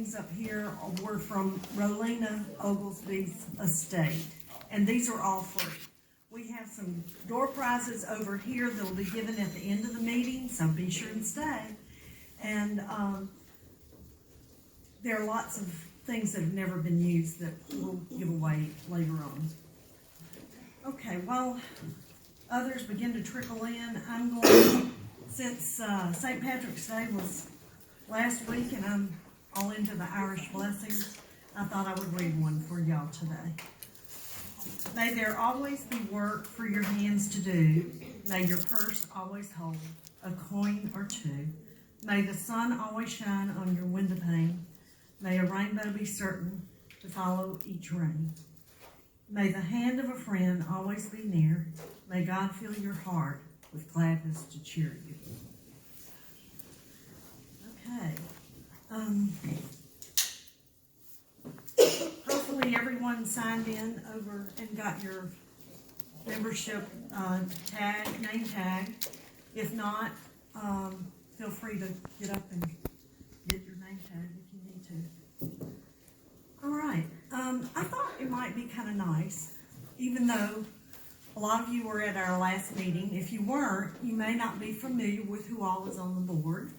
things up here were from Rollina Oglesby's estate, and these are all free. We have some door prizes over here that will be given at the end of the meeting, so be sure and stay. And there are lots of things that have never been used that we'll give away later on. Okay, while others begin to trickle in, I'm going, since St. Patrick's Day was last week and I'm all into the Irish blessings, I thought I would read one for y'all today. May there always be work for your hands to do. May your purse always hold a coin or two. May the sun always shine on your window pane. May a rainbow be certain to follow each rain. May the hand of a friend always be near. May God fill your heart with gladness to cheer you. Okay. Hopefully everyone signed in over and got your membership tag, name tag. If not, feel free to get up and get your name tag if you need to. All right. I thought it might be kind of nice, even though a lot of you were at our last meeting. If you weren't, you may not be familiar with who all is on the board.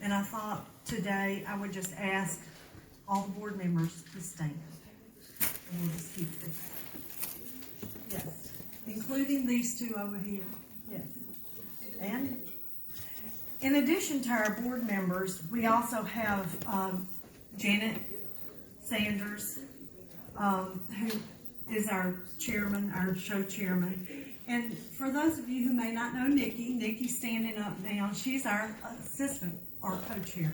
And I thought today I would just ask all the board members to stand. And we'll just keep this. Yes. Including these two over here. Yes. And in addition to our board members, we also have Janet Sanders, who is our chairman, our show chairman. And for those of you who may not know Nikki's standing up now. She's our assistant or co-chair.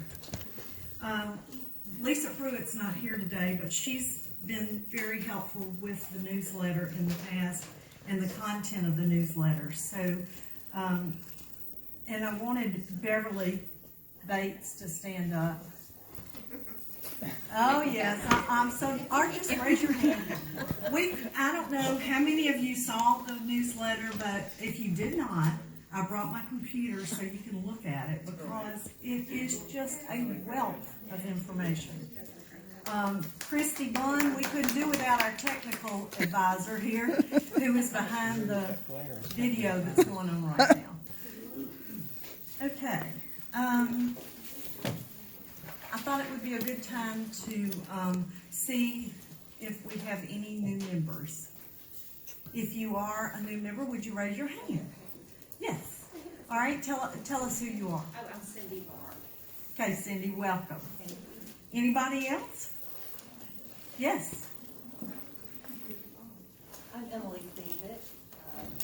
Lisa Pruitt's not here today, but she's been very helpful with the newsletter in the past and the content of the newsletter. So, and I wanted Beverly Bates to stand up. Oh yes, I'm so. Or just raise your hand. I don't know how many of you saw the newsletter, but if you did not, I brought my computer so you can look at it because it is just a wealth of information. Christy Bunn, we couldn't do without our technical advisor here, who is behind the video that's going on right now. Okay. I thought it would be a good time to see if we have any new members. If you are a new member, would you raise your hand? Yes. All right, tell us who you are. Oh, I'm Cindy Barr. Okay, Cindy, welcome. Thank you. Anybody else? Yes. I'm Emily David.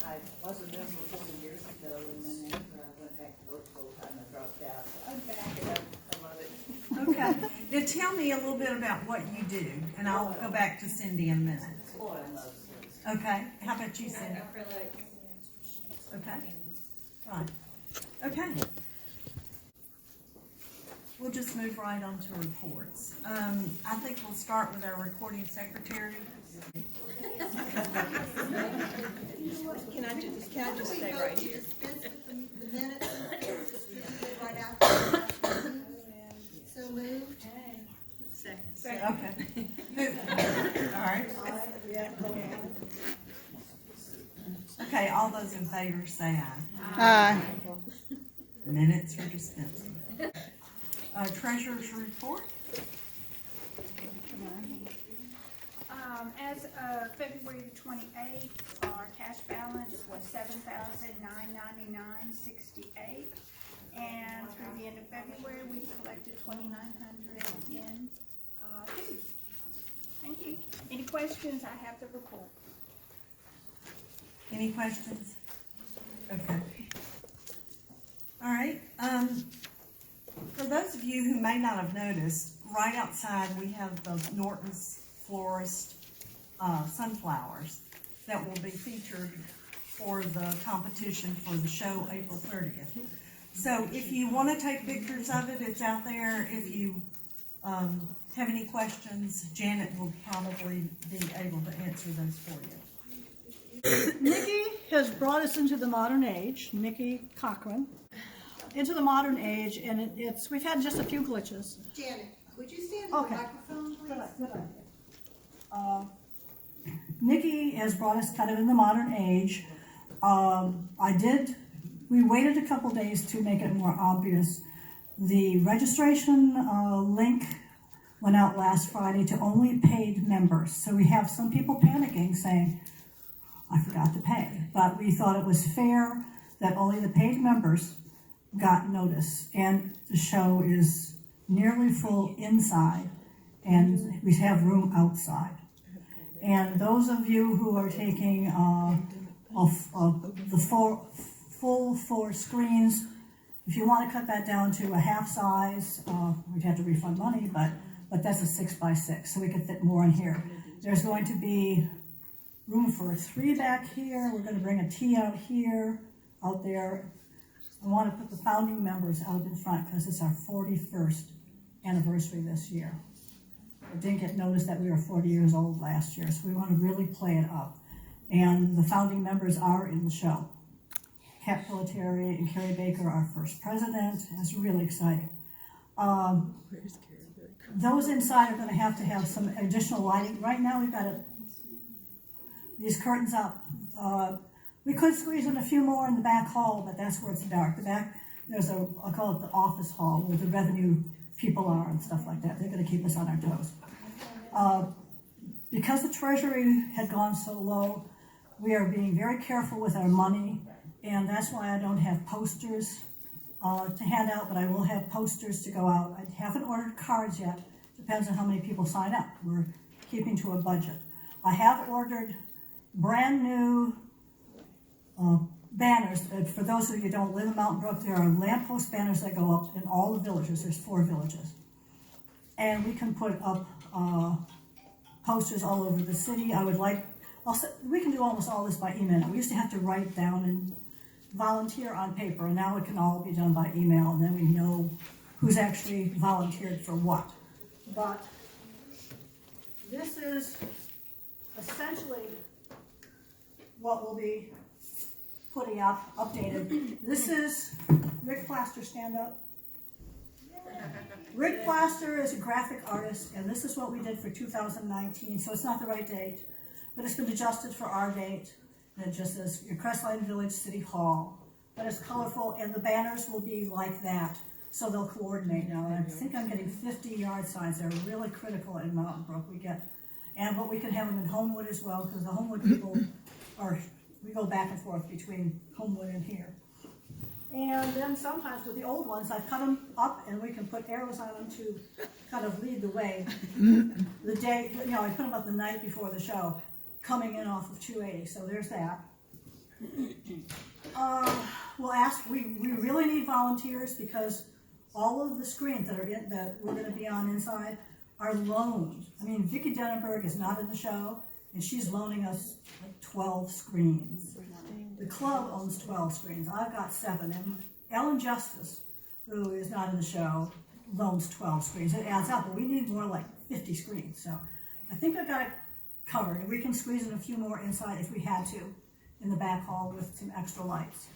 I was a member 40 years ago, and then after I went back to work full time, I dropped out. So I'm back, and I love it. Okay. Now tell me a little bit about what you do, and I'll go back to Cindy in a minute. Oil mostly. Okay. How about you, Cindy? Acrylic. Okay. Right. Okay. We'll just move right on to reports. I think we'll start with our recording secretary. Can I just stay right here? The minutes, right after. So moved. Second. Okay. All right. Okay, all those in favor say aye. Aye. Minutes are dispensed. Treasurer's report. As of February 28th, our cash balance was $7,999.68, and through the end of February, we've collected $2,900 in dues. Thank you. Any questions? I have the report. Any questions? Okay. All right. For those of you who may not have noticed, right outside we have the Norton's Florist sunflowers that will be featured for the competition for the show April 30th. So if you want to take pictures of it, it's out there. If you have any questions, Janet will probably be able to answer those for you. Nikki has brought us into the modern age, Nikki Cochran, into the modern age, and we've had just a few glitches. Janet. Would you stand at the Okay. microphone, please? Good idea. Nikki has brought us kind of in the modern age. We waited a couple days to make it more obvious. The registration link went out last Friday to only paid members. So we have some people panicking saying, I forgot to pay. But we thought it was fair that only the paid members got notice. And the show is nearly full inside, and we have room outside. And those of you who are taking the full 4 screens, if you want to cut that down to a half size, we'd have to refund money, but that's a 6x6, so we could fit more in here. There's going to be room for 3 back here. We're going to bring a T out here, out there. I want to put the founding members out in front because it's our 41st anniversary this year. I didn't get noticed that we were 40 years old last year, so we want to really play it up. And the founding members are in the show. Kat Pelletieri and Carrie Baker, our first president. It's really exciting. Those inside are going to have some additional lighting. Right now we've got these curtains up. We could squeeze in a few more in the back hall, but that's where it's dark. The back, I'll call it the office hall, where the revenue people are and stuff like that. They're going to keep us on our toes. Because the Treasury had gone so low, we are being very careful with our money, and that's why I don't have posters to hand out, but I will have posters to go out. I haven't ordered cards yet. Depends on how many people sign up. We're keeping to a budget. I have ordered brand new banners. For those of you who don't live in Mountain Brook, there are lamppost banners that go up in all the villages. There's 4 villages. And we can put up posters all over the city. We can do almost all this by email. We used to have to write down and volunteer on paper, and now it can all be done by email, and then we know who's actually volunteered for what. But this is essentially what we'll be putting up, updated. This is Rick Plaster, stand up. Rick Plaster is a graphic artist, and this is what we did for 2019, so it's not the right date, but it's been adjusted for our date, and it just says your Crestline Village City Hall. But it's colorful, and the banners will be like that, so they'll coordinate now. And I think I'm getting 50 yard signs. They're really critical in Mountain Brook. But we can have them in Homewood as well, because the Homewood people we go back and forth between Homewood and here. And then sometimes with the old ones, I've cut them up, and we can put arrows on them to kind of lead the way. The day, I put them up the night before the show, coming in off of 280, so there's that. We really need volunteers because all of the screens that we're going to be on inside are loaned. I mean, Vicki Denenberg is not in the show, and she's loaning us like 12 screens. The club owns 12 screens. I've got 7. And Ellen Justice, who is not in the show, loans 12 screens. It adds up, but we need more like 50 screens. So I think I've got it covered, and we can squeeze in a few more inside if we had to in the back hall with some extra lights.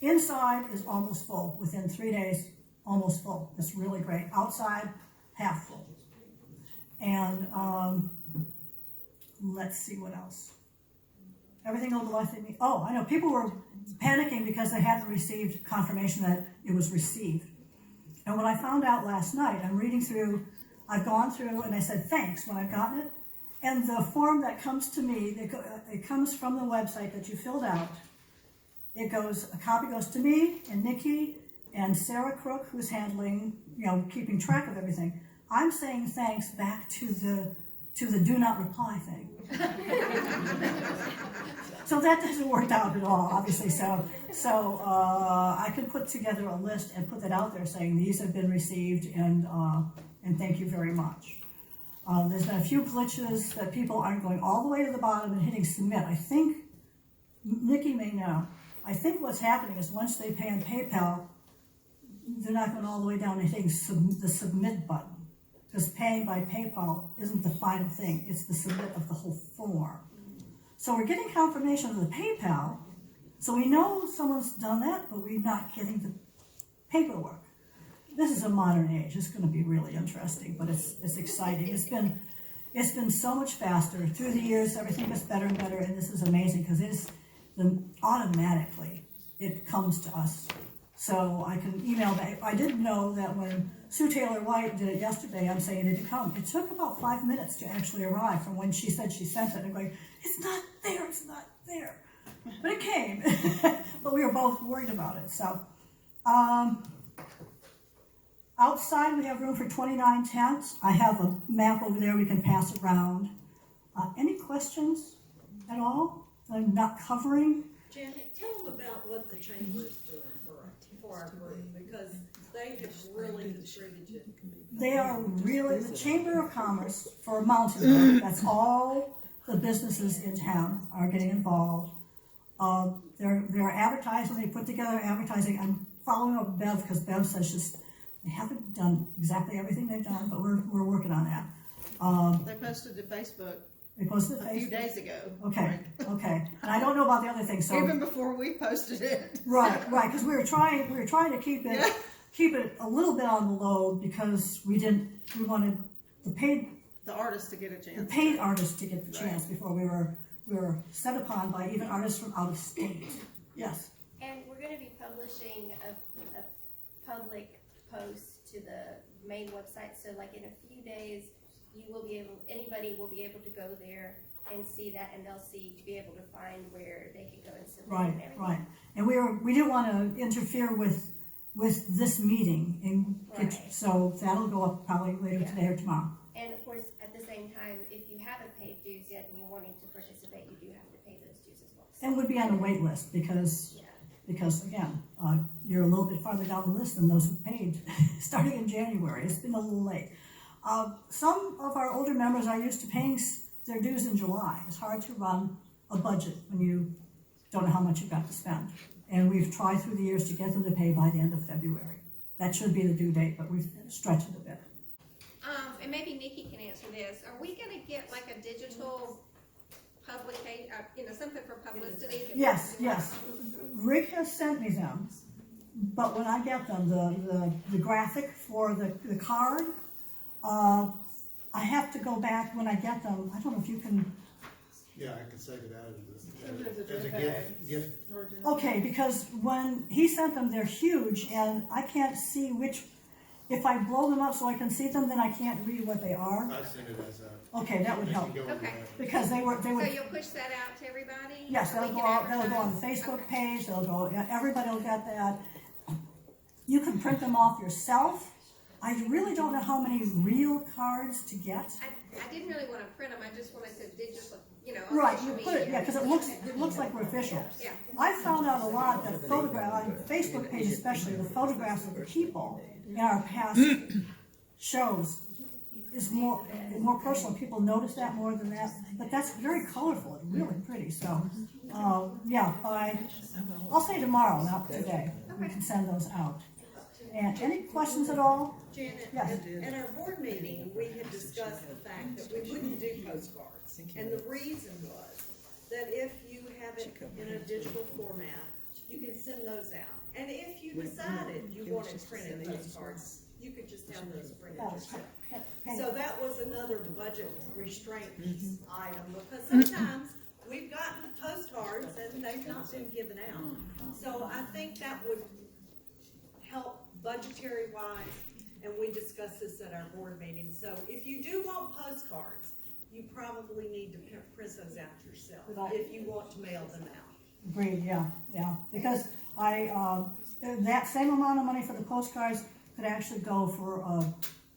Inside is almost full. Within 3 days, almost full. It's really great. Outside, half full. And let's see what else. Everything on the left. I know people were panicking because they hadn't received confirmation that it was received. And when I found out last night, I've gone through and I said thanks when I've gotten it. And the form that comes to me, it comes from the website that you filled out. A copy goes to me and Nikki and Sarah Crook, who's handling, keeping track of everything. I'm saying thanks back to the do not reply thing. So that doesn't work out at all, obviously. So I could put together a list and put that out there saying these have been received and thank you very much. There's been a few glitches that people aren't going all the way to the bottom and hitting submit. I think Nikki may know. I think what's happening is once they pay on PayPal, they're not going all the way down and hitting the submit button. Because paying by PayPal isn't the final thing. It's the submit of the whole form. So we're getting confirmation of the PayPal. So we know someone's done that, but we're not getting the paperwork. this is a modern age. It's going to be really interesting, but it's exciting. It's been so much faster through the years. Everything gets better and better, and this is amazing because automatically it comes to us. So I can email that. I didn't know that when Sue Taylor White did it yesterday, I'm saying it had come. It took about 5 minutes to actually arrive from when she said she sent it. I'm going, it's not there, it's not there. But it came. But we were both worried about it. So outside we have room for 29 tents. I have a map over there we can pass around. Any questions at all that I'm not covering? Janet, tell them about what the chamber is doing for our group, because they have really contributed. They are really, the Chamber of Commerce for Mountain View, that's all the businesses in town are getting involved. They're advertising, they put together advertising. I'm following up Bev because Bev says they haven't done exactly everything they've done, but we're working on that. They posted to Facebook They posted a few days ago. Okay. And I don't know about the other thing, so. Even before we posted it. Right, because we were trying to keep it a little bit on the low because we wanted The artists to get a chance. the paid artists to get the chance before we were set upon by even artists from out of state. Yes. And we're gonna be publishing a public post to the main website, so like in a few days, anybody will be able to go there and see that, and they'll be able to find where they can go and submit and everything. Right. And we didn't want to interfere with this meeting, and so that'll go up probably later today or tomorrow. And of course, at the same time, if you haven't paid dues yet and you're wanting to participate, you do have to pay those dues as well. And would be on a wait list because again, you're a little bit farther down the list than those who paid starting in January. It's been a little late. Some of our older members are used to paying their dues in July. It's hard to run a budget when you don't know how much you've got to spend. And we've tried through the years to get them to pay by the end of February. That should be the due date, but we've stretched it a bit. And maybe Nikki can answer this. Are we gonna get like a digital publication, something for publicity? Yes. Rick has sent me them, but when I get them, the graphic for the card, I have to go back when I get them. I don't know if you can. Yeah, I can save it out as a gift. Okay, because when he sent them, they're huge, and I can't see which. If I blow them up so I can see them, then I can't read what they are. I send it as a. Okay, that would help. Okay. Because they would. So you'll push that out to everybody? Yes, So we they'll can go on the advertise? Facebook page. They'll go. Everybody will get that. You can print them off yourself. I really don't know how many real cards to get. I didn't really want to print them. I just wanted to digital, on Right, social you put it, media. yeah, because it looks like we're official. Yeah. I found out a lot that on Facebook page especially, the photographs of the people in our past shows is more personal. People notice that more than that, but that's very colorful and really pretty. So, I'll say tomorrow, not today. We can send those out. And any questions at all? Janet, Yes. at our board meeting, we had discussed the fact that we wouldn't do postcards. And the reason was that if you have it in a digital format, you can send those out. And if you decided you wanted printed postcards, you could just have those printed yourself. So that was another budget restraint item, because sometimes we've gotten postcards and they've not been given out. So I think that would help budgetary wise, and we discussed this at our board meeting. So if you do want postcards, you probably need to print those out yourself if you want to mail them out. Agreed, yeah. Because that same amount of money for the postcards could actually go for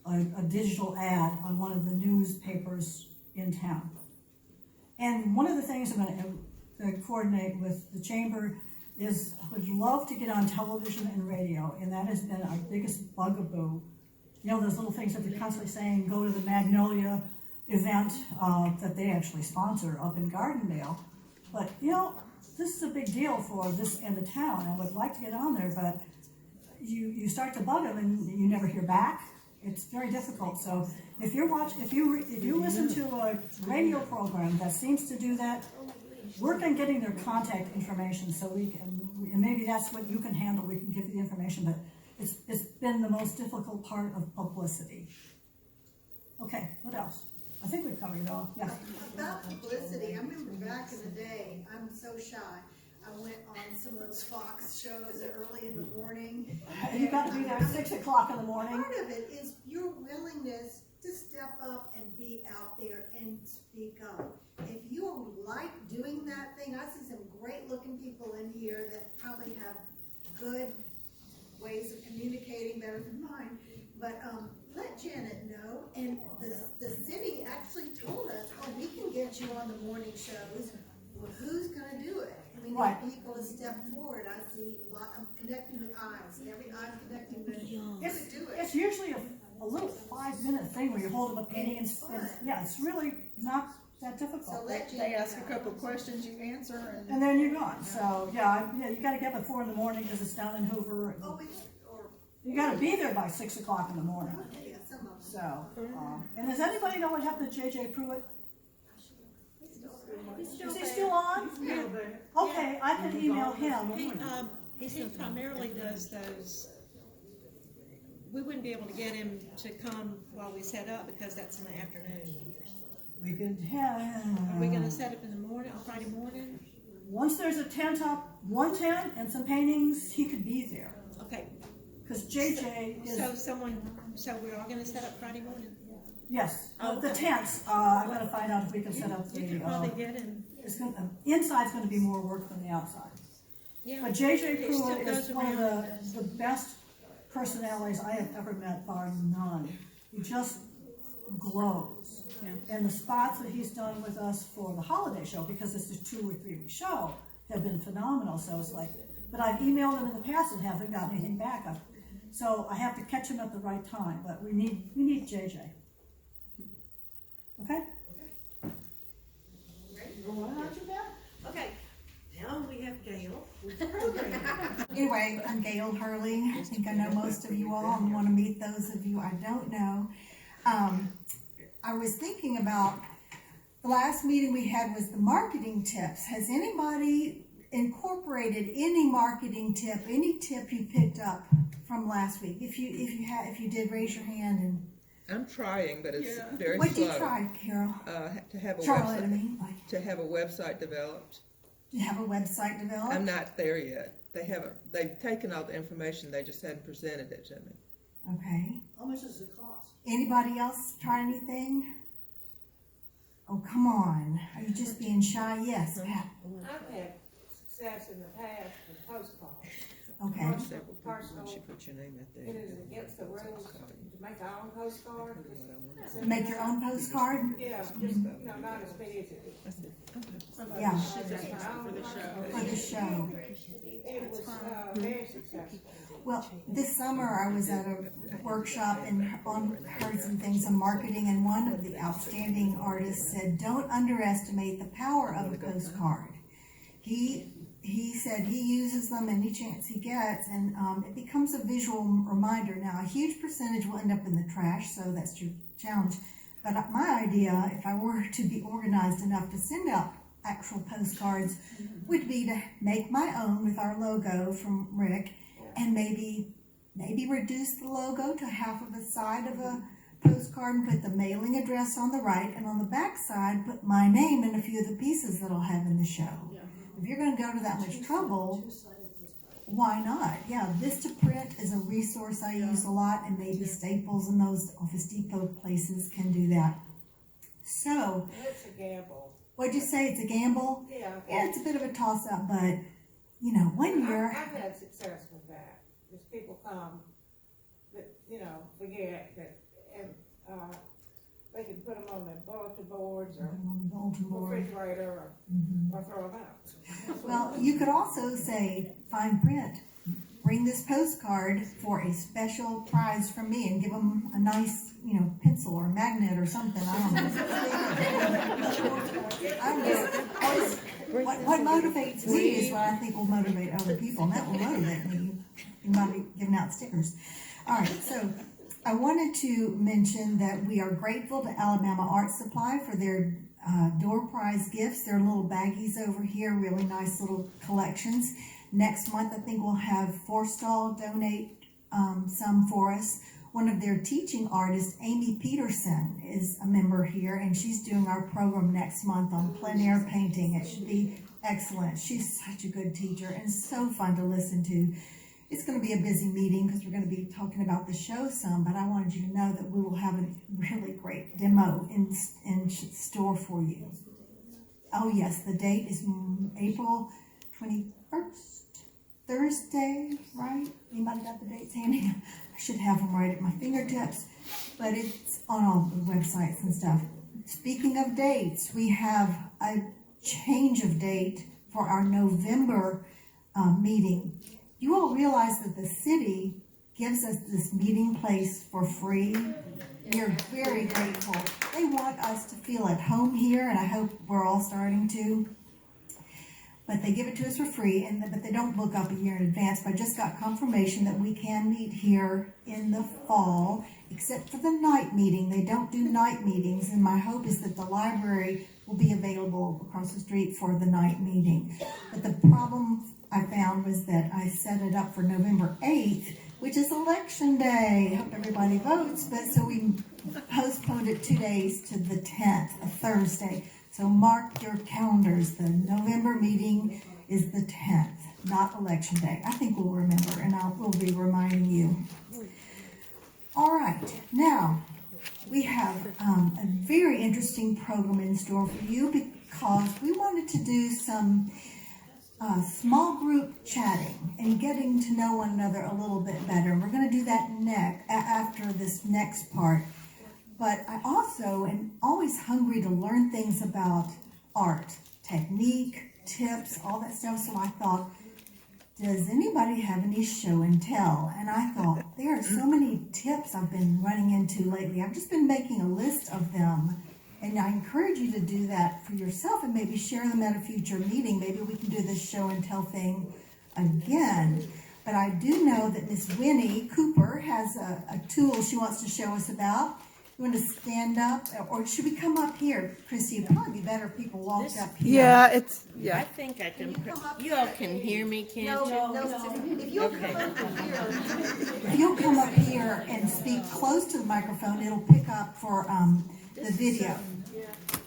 a digital ad on one of the newspapers in town. And one of the things I'm going to coordinate with the chamber is I would love to get on television and radio, and that has been our biggest bugaboo. Those little things that they're constantly saying, go to the Magnolia event that they actually sponsor up in Gardendale. But, this is a big deal for this end of town. I would like to get on there, but you start to bug them and you never hear back. It's very difficult. So if you listen to a radio program that seems to do that, work on getting their contact information so we can, and maybe that's what you can handle. We can give you the information, but it's been the most difficult part of publicity. Okay, what else? I think we've covered it all, yeah. About publicity, I remember back in the day, I'm so shy, I went on some of those Fox shows early in the morning. You got to be there at 6 o'clock in the morning. Part of it is your willingness to step up and be out there and speak up. If you like doing that thing, I see some great looking people in here that probably have good ways of communicating better than mine. But let Janet know, and the city actually told us, oh, we can get you on the morning shows. Well, who's gonna do it? We need Right. people to step forward. I see a lot, I'm connecting with eyes, and every eye's connecting with, It's, do it. it's usually a little 5-minute thing where you hold up a painting and, yeah, it's really not that So difficult. let They Janet ask a know. couple of questions, you answer, And then you're gone, so, yeah, you gotta get up at 4 in the morning because it's down in Hoover. Oh, we, or, You gotta be there by 6 o'clock in the morning, yeah, some of them. so, and does anybody know what happened to JJ Pruitt? Is he still on? Okay, I can email him. He primarily does those, we wouldn't be able to get him to come while we set up because that's in the afternoon. We could have. Are we gonna set up in the morning, on Friday morning? Once there's a tent up, one tent and some paintings, he could be there. Okay, Cause JJ is, so we're all gonna set up Friday morning? yes, the Okay. tents, I'm gonna find out if we can set up You could the, probably get him, inside's gonna be more work than the outside. yeah. But JJ He still Pruitt is goes one of around. the best personalities I have ever met, bar none. He just glows. Yeah. And the spots that he's done with us for the holiday show, because it's a 2 or 3 week show, have been phenomenal. So it's like, but I've emailed him in the past and haven't gotten anything back. So I have to catch him at the right time. But we need JJ. Okay. Okay, now we have Gail. Anyway, I'm Gail Hurley. I think I know most of you all and want to meet those of you I don't know. I was thinking about the last meeting we had was the marketing tips. Has anybody incorporated any marketing tip, any tip you picked up from last week? If you did, raise your hand. And I'm trying, but it's very what slow. did you try, Carol? To have a Charlotte, I website. mean. To have a website developed. Do you have a website developed? I'm not there yet. They haven't. They've taken all the information. They just hadn't presented it to me. Okay. How much does it cost? Anybody else try anything? Oh, come on. Are you just being shy? Yes, Pat. I've had success in the past with postcards. Okay. Several people, once you put your name out there. It is against the rules to make our own postcard. Make your own postcard? Yeah, just, not as big as it is. Yeah. Just my own For the show. It was, very successful. Well, this summer I was at a workshop and heard some things on marketing, and one of the outstanding artists said, don't underestimate the power of a postcard. He said he uses them any chance he gets, and it becomes a visual reminder. Now, a huge percentage will end up in the trash, so that's your challenge. But my idea, if I were to be organized enough to send out actual postcards, would be to make my own with our logo from Rick, and maybe reduce the logo to half of the side of a postcard and put the mailing address on the right, and on the back side put my name and a few of the pieces that I'll have in the show. If you're going to go to that much trouble, why not? Yeah, Vistaprint is a resource I use a lot, and maybe Staples and those Office Depot places can do that. So, It's a gamble. what'd you say? It's a gamble? Yeah. Yeah, it's a bit of a toss-up, but, one year... I've had success with that. Just people come that, forget that, and, they can put them on the bulletin boards or refrigerator or throw them out. Well, you could also say, fine print, bring this postcard for a special prize from me, and give them a nice, pencil or magnet or something. I don't know. What motivates me is what I think will motivate other people, and that will motivate me. You might be giving out stickers. All right, so I wanted to mention that we are grateful to Alabama Art Supply for their door prize gifts. Their little baggies over here, really nice little collections. Next month, I think we'll have Forstall donate some for us. One of their teaching artists, Amy Peterson, is a member here, and she's doing our program next month on plein air painting. It should be excellent. She's such a good teacher and so fun to listen to. It's going to be a busy meeting because we're going to be talking about the show some, but I wanted you to know that we will have a really great demo in store for you. Oh yes, the date is April 21st, Thursday, right? Anybody got the dates handy? I should have them right at my fingertips, but it's on all the websites and stuff. Speaking of dates, we have a change of date for our November meeting. You all realize that the city gives us this meeting place for free. We are very grateful. They want us to feel at home here, and I hope we're all starting to. But they give it to us for free, but they don't book up a year in advance. But I just got confirmation that we can meet here in the fall, except for the night meeting. They don't do night meetings, and my hope is that the library will be available across the street for the night meeting. But the problem I found was that I set it up for November 8th, which is election day. Hope everybody votes, but so we postponed it 2 days to the 10th, a Thursday. So mark your calendars. The November meeting is the 10th, not election day. I think we'll remember, and we'll be reminding you. All right, now we have a very interesting program in store for you because we wanted to do some small group chatting and getting to know one another a little bit better. We're going to do that after this next part. But I also am always hungry to learn things about art, technique, tips, all that stuff. So I thought, does anybody have any show and tell? And I thought, there are so many tips I've been running into lately. I've just been making a list of them. And I encourage you to do that for yourself and maybe share them at a future meeting. Maybe we can do this show and tell thing again. But I do know that Miss Winnie Cooper has a tool she wants to show us about. You want to stand up, or should we come up here, Christy? It'd probably be better if people walked up here. I think I can. You all can hear me, can't you? No. If you'll come up here and speak close to the microphone, it'll pick up for the video.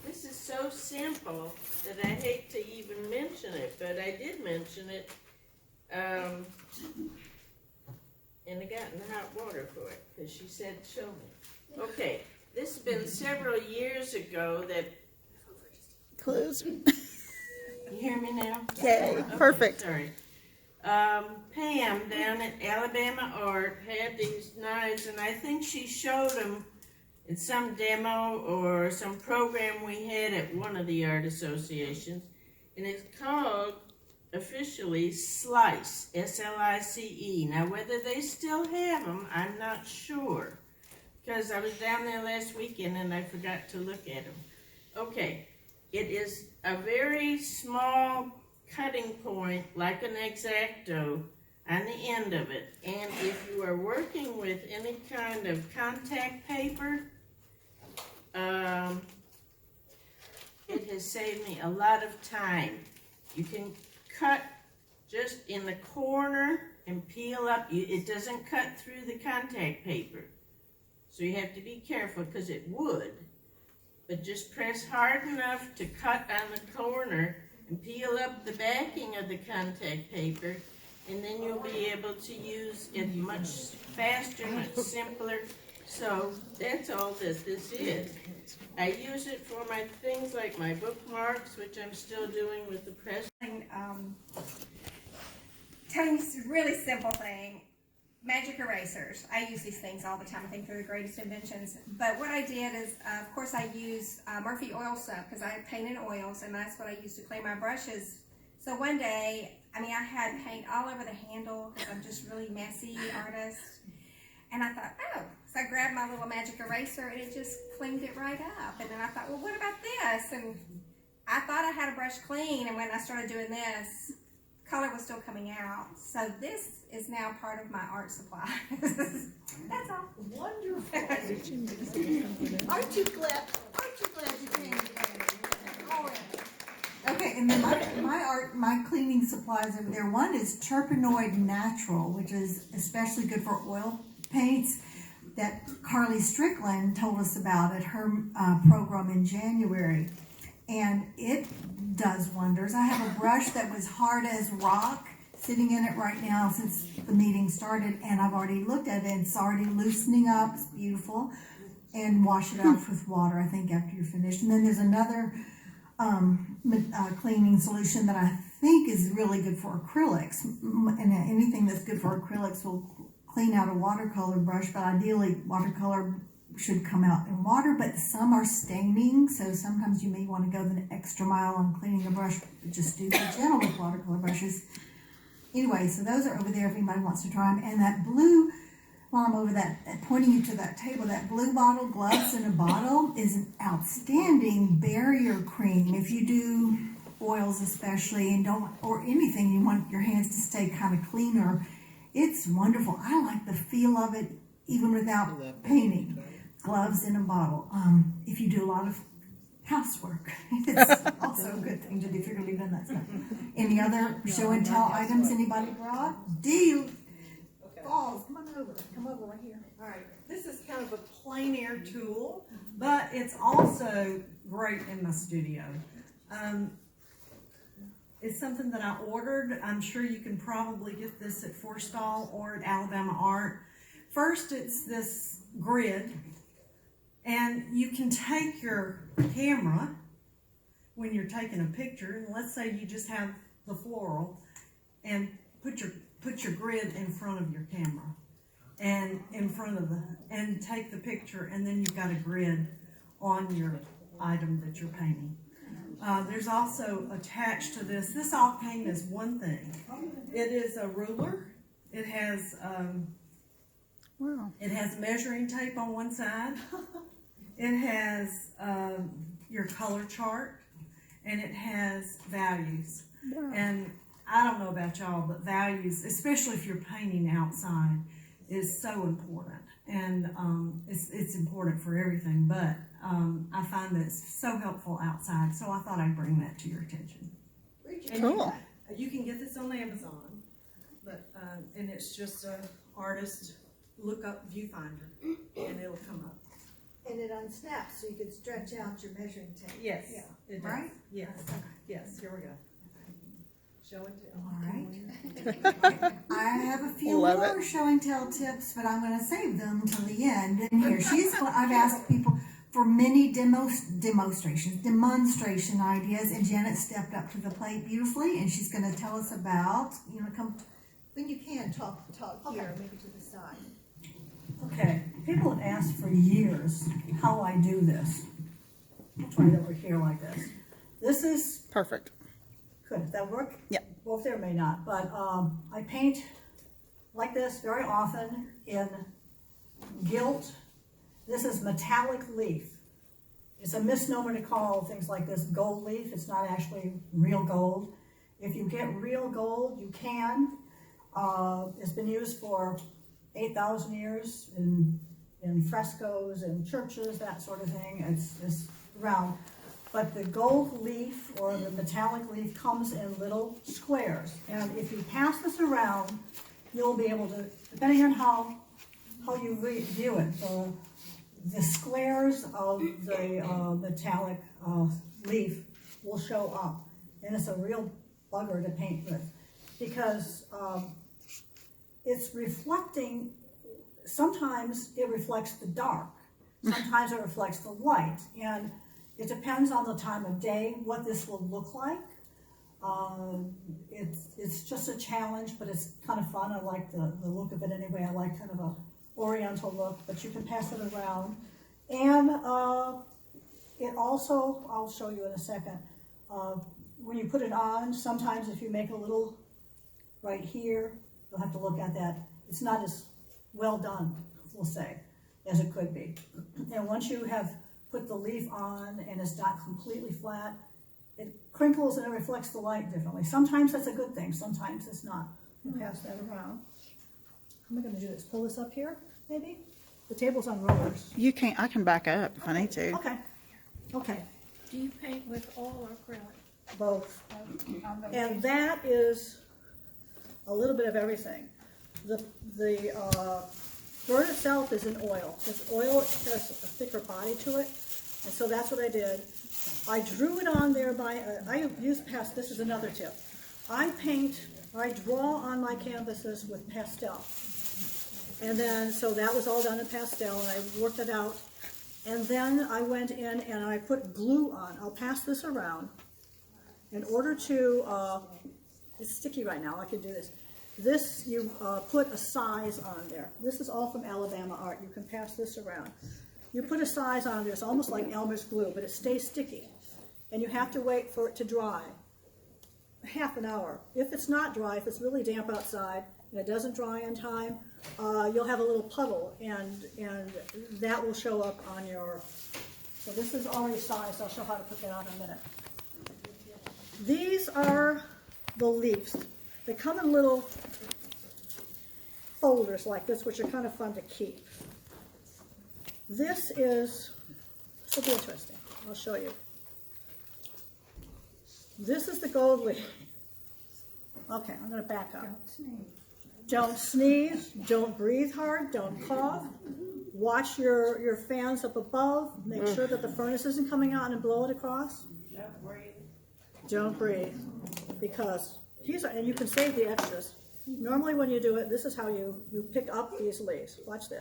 This is so simple that I hate to even mention it, but I did mention it, and I got in hot water for it because she said, "Show me." Okay, this has been several years ago that. Close. You hear me now? Okay, perfect. Sorry. Pam down at Alabama Art had these knives, and I think she showed them in some demo or some program we had at one of the art associations, and it's called officially Slice, S-L-I-C-E. Now, whether they still have them, I'm not sure, because I was down there last weekend and I forgot to look at them. Okay, it is a very small cutting point, like an X-Acto, on the end of it. And if you are working with any kind of contact paper, it has saved me a lot of time. You can cut just in the corner and peel up. It doesn't cut through the contact paper. So you have to be careful because it would. But just press hard enough to cut on the corner and peel up the backing of the contact paper, and then you'll be able to use it much faster, much simpler. So that's all this is. I use it for my things like my bookmarks, which I'm still doing with the press. Telling you a really simple thing. Magic erasers. I use these things all the time. I think they're the greatest inventions. But what I did is, of course, I use Murphy oil soap because I paint in oils, and that's what I use to clean my brushes. So one day, I had paint all over the handle because I'm just really messy artist. And I thought, oh. So I grabbed my little magic eraser, and it just cleaned it right up. And then I thought, well, what about this? And I thought I had a brush clean, and when I started doing this, color was still coming out. So this is now part of my art supply. That's all. Wonderful. Aren't you glad you came today? All right. Okay, and then my cleaning supplies over there. One is Terpenoid Natural, which is especially good for oil paints, that Carly Strickland told us about at her program in January. And it does wonders. I have a brush that was hard as rock sitting in it right now since the meeting started, and I've already looked at it, and it's already loosening up. It's beautiful. And wash it off with water, I think, after you're finished. And then there's another cleaning solution that I think is really good for acrylics. And anything that's good for acrylics will clean out a watercolor brush, but ideally watercolor should come out in water, but some are staining, so sometimes you may want to go the extra mile on cleaning a brush, but just do the gentle with watercolor brushes. Anyway, so those are over there if anybody wants to try them. And that blue, while I'm over that, pointing you to that table, that blue bottle, Gloves in a Bottle, is an outstanding barrier cream. If you do oils especially, and don't, or anything, you want your hands to stay kind of cleaner, it's wonderful. I like the feel of it even without painting. Gloves in a Bottle. If you do a lot of housework, it's also a good thing to do if you're going to be doing that stuff. Any other show and tell items anybody brought? Deal. Falls, come over right here. All right, this is kind of a plein air tool, but it's also great in my studio. It's something that I ordered. I'm sure you can probably get this at Forstall or at Alabama Art. First, it's this grid, and you can take your camera when you're taking a picture, and let's say you just have the floral, and put your grid in front of your camera and and take the picture, and then you've got a grid on your item that you're painting. There's also attached to this all came as one thing. It is a ruler. It has it has measuring tape on one side. It has your color chart, and it has values. And I don't know about y'all, but values, especially if you're painting outside, is so important. And it's important for everything, but I find that it's so helpful outside, so I thought I'd bring that to your attention. Cool. You can get this on Amazon, but and it's just a artist look up viewfinder, and it'll come up. And it unsnaps, so you can stretch out your measuring tape. Yes. Yeah. It does. Right? Yes. Yes. Here we go. Show and tell. All right. I have a few more show and tell tips, but I'm going to save them till the end. And here, I've asked people for many demonstration ideas, and Janet stepped up to the plate beautifully, and she's going to tell us about, come When you can, talk here, maybe to the side. Okay, people have asked for years how I do this. I'll try it over here like this. This is Perfect. good. Does that work? Yeah. Both there may not, but I paint like this very often in gilt. This is metallic leaf. It's a misnomer to call things like this gold leaf. It's not actually real gold. If you get real gold, you can. It's been used for 8,000 years in frescoes and churches, that sort of thing. It's round. But the gold leaf or the metallic leaf comes in little squares. And if you pass this around, you'll be able to, depending on how you view it, the squares of the metallic leaf will show up. And it's a real bugger to paint with, because it's reflecting. Sometimes it reflects the dark, sometimes it reflects the light, and it depends on the time of day what this will look like. It's just a challenge, but it's kind of fun. I like the look of it anyway. I like kind of a oriental look, but you can pass it around. And it also, I'll show you in a second, when you put it on, sometimes if you make a little right here, you'll have to look at that. It's not as well done, we'll say, as it could be. And once you have put the leaf on and it's not completely flat, it crinkles and it reflects the light differently. Sometimes that's a good thing, sometimes it's not. We'll pass that around. How am I going to do this? Pull this up here, maybe? The table's on rollers. You can't. I can back up if I need to. Okay. Okay. Do you paint with oil or acrylic? both. On the And that is a little bit of everything. The burn itself is in oil. This oil has a thicker body to it, and so that's what I did. I drew it on there by, I use this is another tip. I draw on my canvases with pastel. And then, so that was all done in pastel, and I worked it out. And then I went in and I put glue on. I'll pass this around. In order to, it's sticky right now, I can do this. This, you put a size on there. This is all from Alabama Art. You can pass this around. You put a size on there. It's almost like Elmer's glue, but it stays sticky. And you have to wait for it to dry. Half an hour. If it's not dry, if it's really damp outside, and it doesn't dry in time, you'll have a little puddle, and that will show up on your, so this is already sized. I'll show how to put that on in a minute. These are the leaves. They come in little folders like this, which are kind of fun to keep. This will be interesting. I'll show you. This is the gold leaf. Okay, I'm going to back up. Don't sneeze, don't breathe hard, don't cough. Watch your fans up above. Make sure that the furnace isn't coming out and blow it across. Don't breathe. Because and you can save the extras. Normally when you do it, this is how you pick up these leaves. Watch this.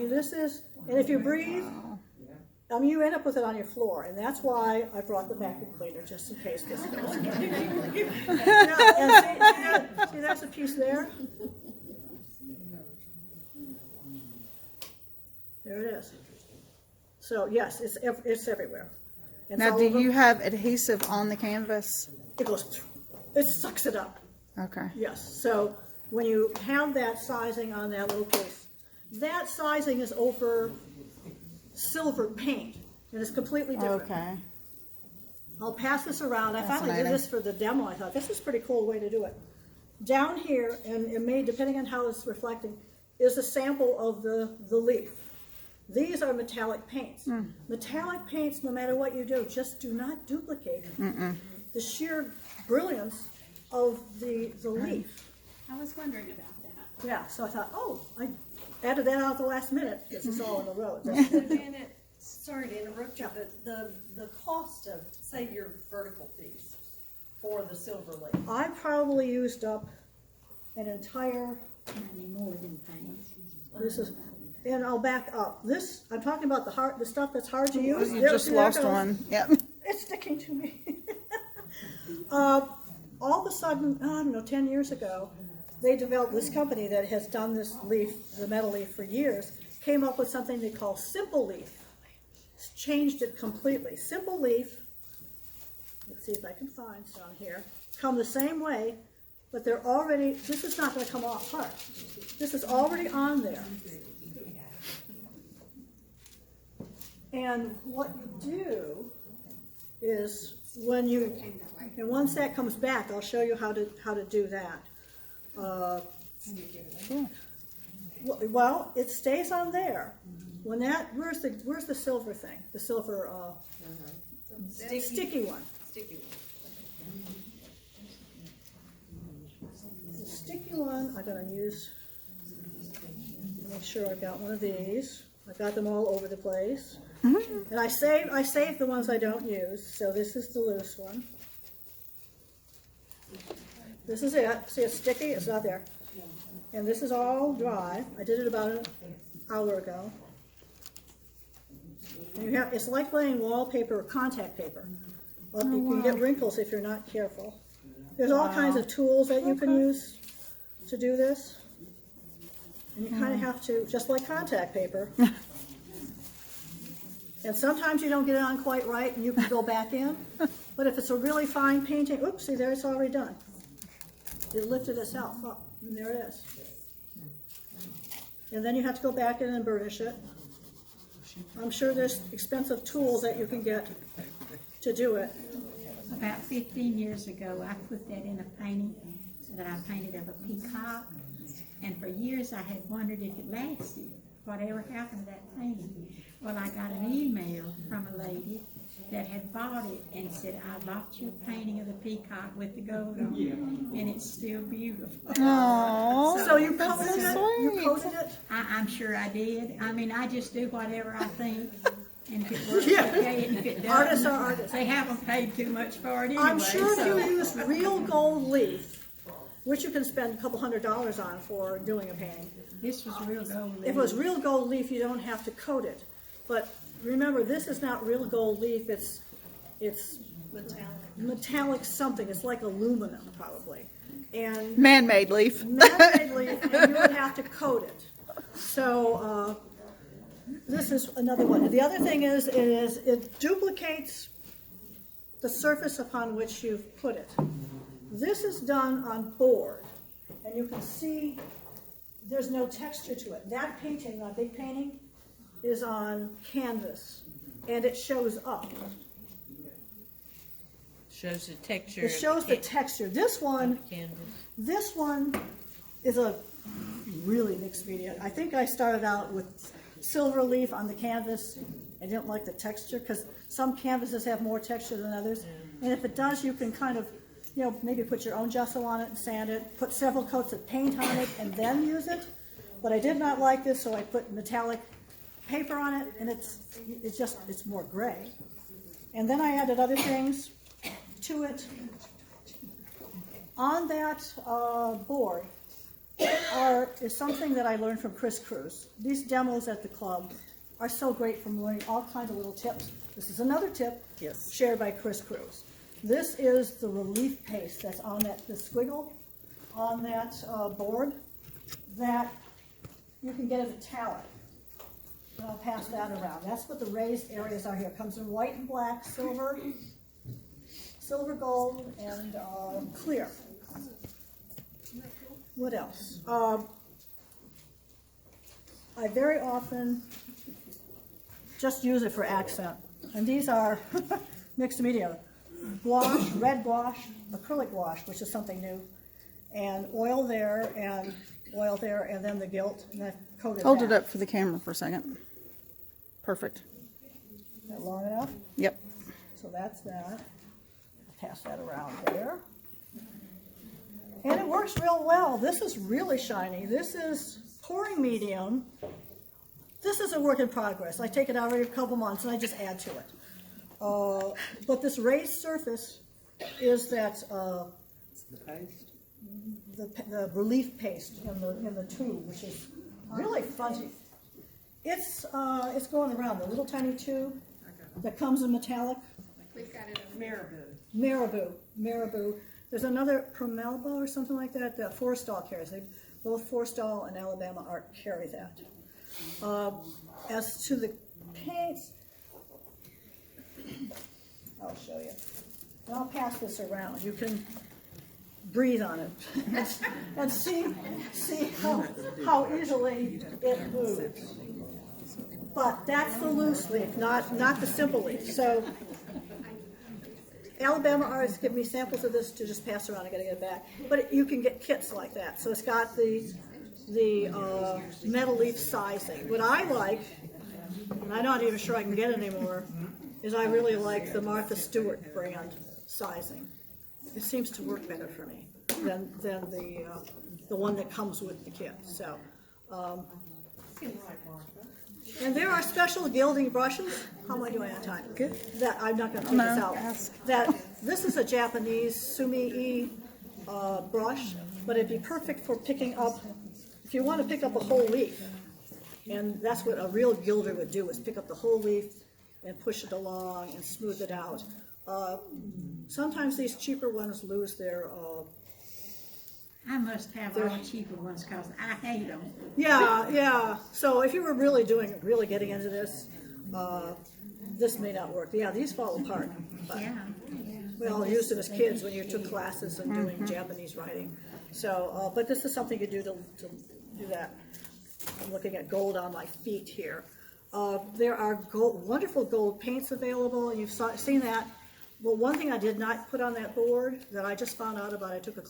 This is, and if you breathe, you end up with it on your floor, and that's why I brought the vacuum cleaner, just in case this goes. See, there's a piece there. There it is. So yes, it's everywhere. Now, do you have adhesive on the canvas? It goes through. It sucks it up. Okay. Yes. So when you have that sizing on that little piece, that sizing is over silver paint, and it's completely different. Okay. I'll pass this around. I finally did this for the demo. I thought this is a pretty cool way to do it. Down here, and it may, depending on how it's reflecting, is a sample of the leaf. These are metallic paints. Metallic paints, no matter what you do, just do not duplicate the sheer brilliance of the leaf. I was wondering about that. Yeah, so I thought, I added that out at the last minute because it's all in the road. So Janet, sorry to interrupt you, but the cost of, say, your vertical piece for the silver leaf. I probably used up an entire. More than paint. This is, and I'll back up. This I'm talking about the stuff that's hard to use. You just lost one. Yep. It's sticking to me. All of a sudden, I don't know, 10 years ago, they developed this company that has done this leaf, the metal leaf, for years. Came up with something they call Simple Leaf. It's changed it completely. Simple Leaf. Let's see if I can find some here. Come the same way, but they're already. This is not going to come off apart. This is already on there. And what you do is when you, and once that comes back, I'll show you how to do that. Well, it stays on there. When that, where's the silver thing? The silver sticky one. Sticky one. The sticky one I'm going to use. Make sure I've got one of these. I've got them all over the place. And I save the ones I don't use. So this is the loose one. This is it. See, it's sticky. It's not there. And this is all dry. I did it about an hour ago. And it's like laying wallpaper or contact paper. Well, you can get wrinkles if you're not careful. There's all kinds of tools that you can use to do this. And you kind of have to, just like contact paper. And sometimes you don't get it on quite right and you can go back in. But if it's a really fine painting, oops, see there, it's already done. It lifted itself up, and there it is. And then you have to go back in and burnish it. I'm sure there's expensive tools that you can get to do it. About 15 years ago, I put that in a painting that I painted of a peacock, and for years I had wondered if it lasted. whatever happened to that painting? Well, I got an email from a lady that had bought it and said, I bought you a painting of the peacock with the gold on it, and it's still beautiful. Aww, So you that's coated it? so You sweet. coated it? I'm sure I did. I mean, I just do whatever I think, and if it works, Yeah. okay, and if it doesn't, Artists are artists. they haven't paid too much for it anyway. I'm sure so. if you use real gold leaf, which you can spend a couple $100s on for doing a painting. This was real gold leaf. If it was real gold leaf, you don't have to coat it. But remember, this is not real gold leaf, it's metallic something. It's like aluminum probably. And Man-made leaf. man-made leaf, and you would have to coat it. So this is another one. The other thing is it duplicates the surface upon which you've put it. This is done on board, and you can see there's no texture to it. That painting, that big painting, is on canvas, and it shows up. Shows the texture. It shows the texture. This one is a really mixed media. I think I started out with silver leaf on the canvas. I didn't like the texture because some canvases have more texture than others. And if it does, you can kind of, you know, maybe put your own gesso on it and sand it, put several coats of paint on it, and then use it. But I did not like this, so I put metallic paper on it, and it's more gray. And then I added other things to it. On that board is something that I learned from Chris Cruz. These demos at the club are so great from learning all kinds of little tips. This is another tip shared by Chris Cruz. This is the relief paste that's on the squiggle on that board that you can get as a talent. And I'll pass that around. That's what the raised areas are here. It comes in white and black, silver, gold, and clear. What else? I very often just use it for accent. And these are mixed media. Gouache, red gouache, acrylic gouache, which is something new, and oil there, and then the gilt, and I've coated Hold that. it up for the camera for a second. Perfect. Is that long enough? Yep. So that's that. Pass that around there. And it works real well. This is really shiny. This is pouring medium. This is a work in progress. I take it out every couple months and I just add to it. But this raised surface is that the relief paste in the tube, which is really fuzzy. It's going around the little tiny tube that comes in metallic. We've got it over Marabou. There's another Promelba or something like that that Forstall carries. Both Forstall and Alabama Art carry that. As to the paints, I'll show you. And I'll pass this around. You can breathe on it and see how easily it moves. But that's the loose leaf, not the simple leaf. So Alabama artists give me samples of this to just pass around. I gotta get it back. But you can get kits like that. So it's got the metal leaf sizing. What I like, and I'm not even sure I can get it anymore, is I really like the Martha Stewart brand sizing. It seems to work better for me than the one that comes with the kit. So, and there are special gilding brushes. How am I doing on time? Good. That I'm not going to take this out. This is a Japanese sumi-e brush, but it'd be perfect for picking up. If you want to pick up a whole leaf, and that's what a real gilder would do, is pick up the whole leaf and push it along and smooth it out. Sometimes these cheaper ones lose their. I must have all the cheaper ones because I hate them. Yeah. So if you were really getting into this, this may not work. Yeah, these fall apart. Yeah. We all used them as kids when you took classes and doing Japanese writing. So, but this is something you do to do that. I'm looking at gold on my feet here. There are wonderful gold paints available, and you've seen that. Well, one thing I did not put on that board that I just found out about, I took a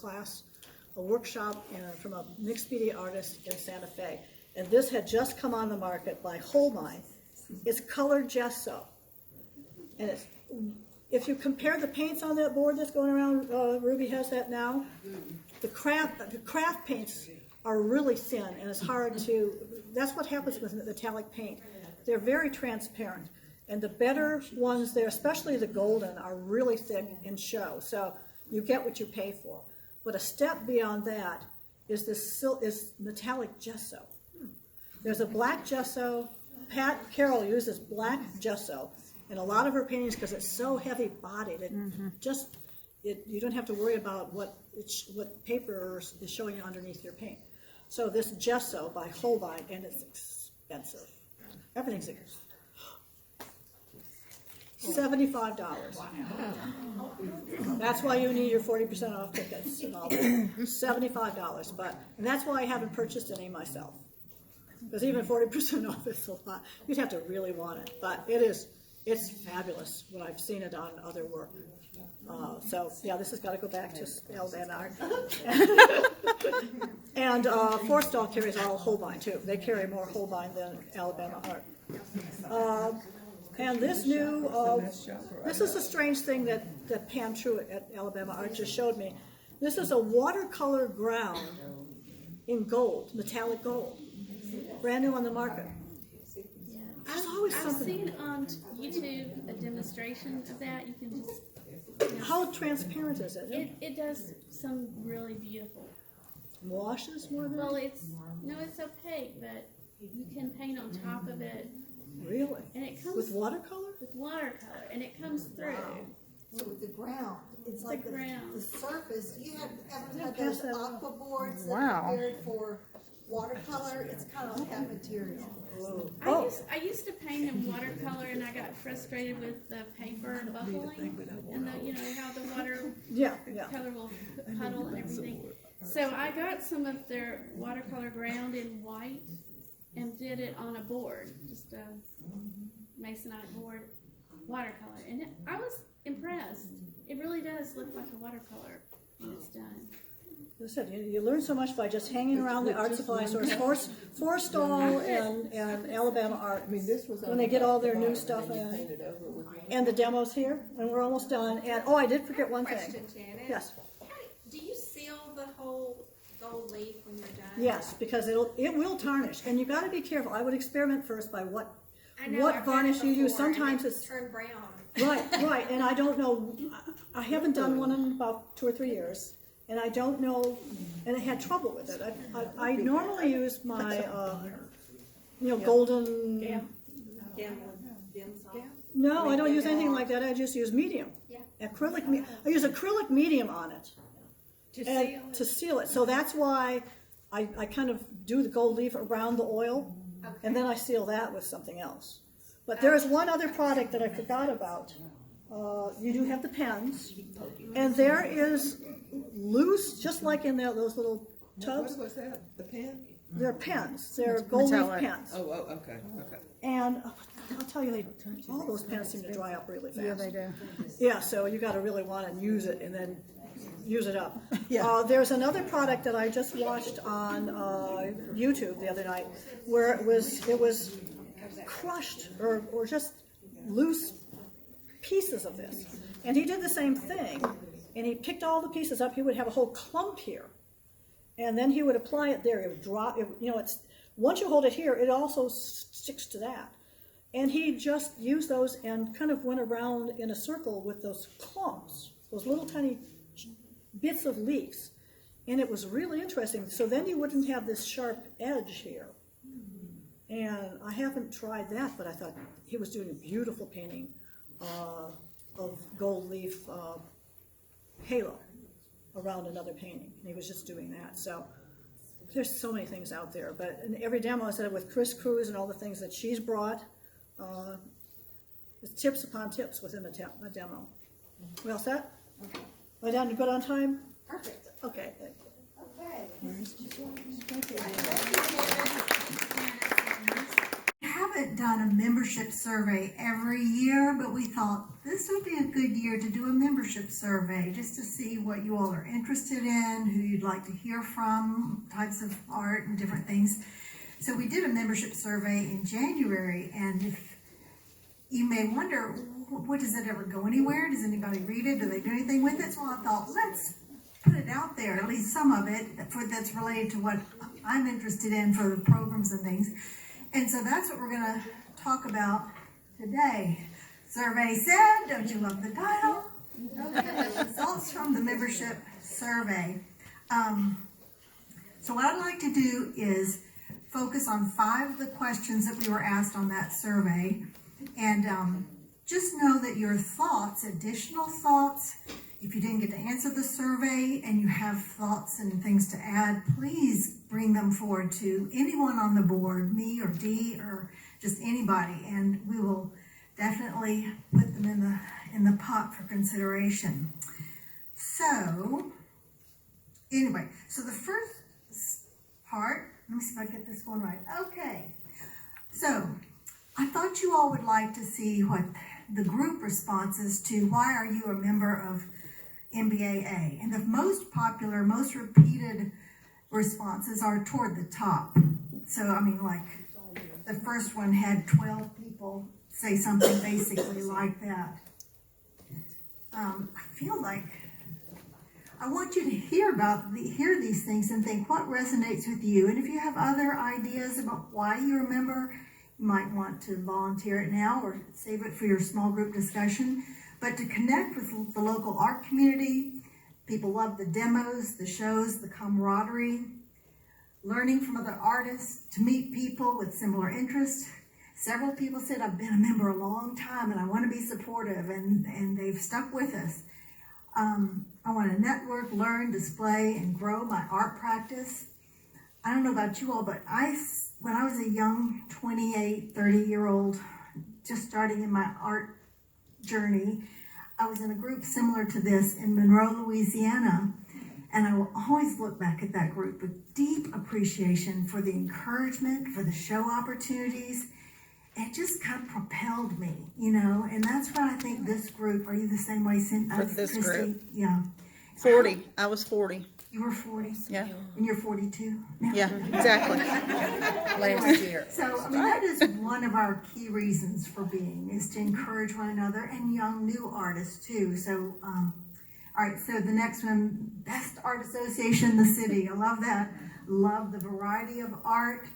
workshop from a mixed media artist in Santa Fe, and this had just come on the market by Holbein. It's colored gesso. And it's, if you compare the paints on that board that's going around, Ruby has that now, the craft paints are really thin, and it's hard to, that's what happens with metallic paint. They're very transparent. And the better ones there, especially the golden, are really thick and show. So you get what you pay for. But a step beyond that is is metallic gesso. There's a black gesso. Pat Carroll uses black gesso in a lot of her paintings because it's so heavy bodied. You don't have to worry about what paper is showing you underneath your paint. So this gesso by Holbein, and it's expensive. Everything's expensive. $75. That's why you need your 40% off tickets and all that. $75, and that's why I haven't purchased any myself. Because even 40% off is a lot. You'd have to really want it, but it's fabulous when I've seen it on other work. So yeah, this has got to go back to Alabama Art. And Forstall carries all Holbein too. They carry more Holbein than Alabama Art. And this new, this is a strange thing that Pam True at Alabama Art just showed me. This is a watercolor ground in gold, metallic gold, brand new on the market. There's always something. I've seen on YouTube a demonstration of that. You can just. How transparent is it? It does some really beautiful. Washes more than? Well, it's opaque, but you can paint on top of it. Really? And it comes with watercolor? With watercolor, and it comes through. Wow. So with the ground, it's like the surface. You ever had those aqua boards that are prepared for watercolor? It's kind of like that material. I used to paint in watercolor, and I got frustrated with the paper buckling, and how the color will puddle and everything. So I got some of their watercolor ground in white and did it on a board, just a masonite board, watercolor, and I was impressed. It really does look like a watercolor when it's done. Listen, you learn so much by just hanging around the art supply stores. Forstall and Alabama Art, when they get all their new stuff in, and the demos here, and we're almost done. And I did forget one thing. Janet. Yes. Do you seal the whole gold leaf when you're done? Yes, because it will tarnish, and you got to be careful. I would experiment first by what varnish you use. Sometimes it's turned brown. Right, and I don't know. I haven't done one in about 2 or 3 years. And I don't know, and I had trouble with it. I normally use my, golden. No, I don't use anything like that. I just use medium. Acrylic. I use acrylic medium on it to seal it. So that's why I kind of do the gold leaf around the oil, and then I seal that with something else. But there is one other product that I forgot about. You do have the pens, and there is loose, just like in those little tubs. What was that? The pen? They're pens. They're gold leaf pens. Oh, okay. And I'll tell you, all those pens seem to dry up really fast. Yeah, they do. Yeah, so you got to really want to use it and then use it up. Yeah. There's another product that I just watched on YouTube the other night, where it was crushed or just loose pieces of this, and he did the same thing, and he picked all the pieces up. He would have a whole clump here, and then he would apply it there. It would drop. It's once you hold it here, it also sticks to that, and he just used those and kind of went around in a circle with those clumps, those little tiny bits of leaves, and it was really interesting. So then you wouldn't have this sharp edge here, and I haven't tried that, but I thought he was doing a beautiful painting of gold leaf halo around another painting, and he was just doing that. So there's so many things out there, but in every demo, I said with Chris Cruz and all the things that she's brought, it's tips upon tips within a demo. We all set? Am I down to good on time? Perfect. Okay. We haven't done a membership survey every year, but we thought this would be a good year to do a membership survey just to see what you all are interested in, who you'd like to hear from, types of art and different things. So we did a membership survey in January, and if you may wonder, what does it ever go anywhere? Does anybody read it? Do they do anything with it? So I thought, let's put it out there, at least some of it, that's related to what I'm interested in for the programs and things. And so that's what we're going to talk about today. Survey said, don't you love the title? Okay, results from the membership survey. So what I'd like to do is focus on 5 of the questions that we were asked on that survey. And just know that your thoughts, additional thoughts, if you didn't get to answer the survey and you have thoughts and things to add, please bring them forward to anyone on the board, me or Dee or just anybody, and we will definitely put them in the pot for consideration. So, anyway, so the first part, let me see if I get this one right. Okay, so I thought you all would like to see what the group responses to why are you a member of MBAA. And the most popular, most repeated responses are toward the top. So, I mean, like, the first one had 12 people say something basically like that. I feel like I want you to hear these things and think what resonates with you. And if you have other ideas about why you're a member, you might want to volunteer it now or save it for your small group discussion. But to connect with the local art community, people love the demos, the shows, the camaraderie, learning from other artists, to meet people with similar interests. Several people said, I've been a member a long time and I want to be supportive, and they've stuck with us. I want to network, learn, display, and grow my art practice. I don't know about you all, but when I was a young 28, 30-year-old, just starting in my art journey, I was in a group similar to this in Monroe, Louisiana, and I will always look back at that group with deep appreciation for the encouragement, for the show opportunities. It just kind of propelled me, you know, and that's what I think this group, are you the same way, For this Christy? group? Yeah. 40. I was 40. You were 40? Yeah. And you're 42 now? Yeah, exactly. Last year. So, I mean, that is one of our key reasons for being, is to encourage one another and young new artists too. So, all right, so the next one, Best Art Association in the City. I love that. Love the variety of art,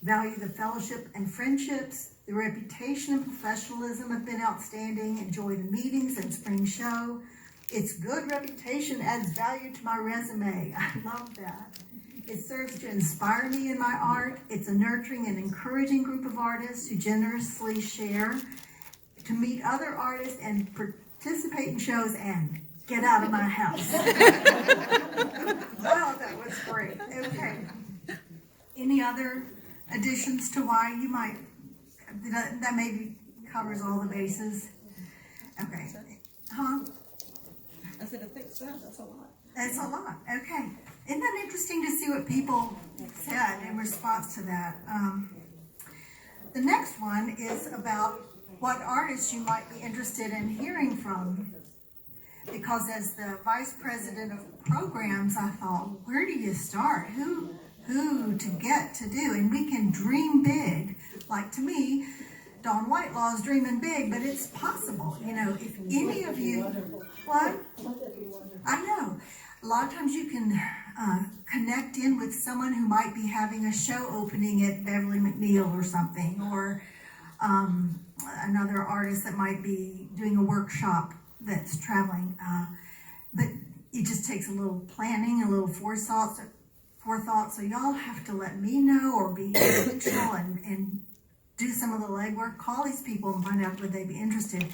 value the fellowship and friendships. The reputation and professionalism have been outstanding. Enjoy the meetings and spring show. Its good reputation adds value to my resume. I love that. It serves to inspire me in my art. It's a nurturing and encouraging group of artists who generously share, to meet other artists and participate in shows and get out of my house. Well, that was great. Okay. Any other additions to why you might, that maybe covers all the bases? Okay. Huh? I said, I think so, that's a lot. That's a lot, okay. Isn't that interesting to see what people said in response to that? The next one is about what artists you might be interested in hearing from. Because as the vice president of programs, I thought, where do you start? Who to get to do? And we can dream big. Like, to me, Dawn Whitelaw is dreaming big, but it's possible. You know, if any of you, what? I know. A lot of times you can connect in with someone who might be having a show opening at Beverly McNeil or something, or another artist that might be doing a workshop that's traveling. But it just takes a little planning, a little forethought. So y'all have to let me know or be intentional and do some of the legwork. Call these people and find out would they be interested.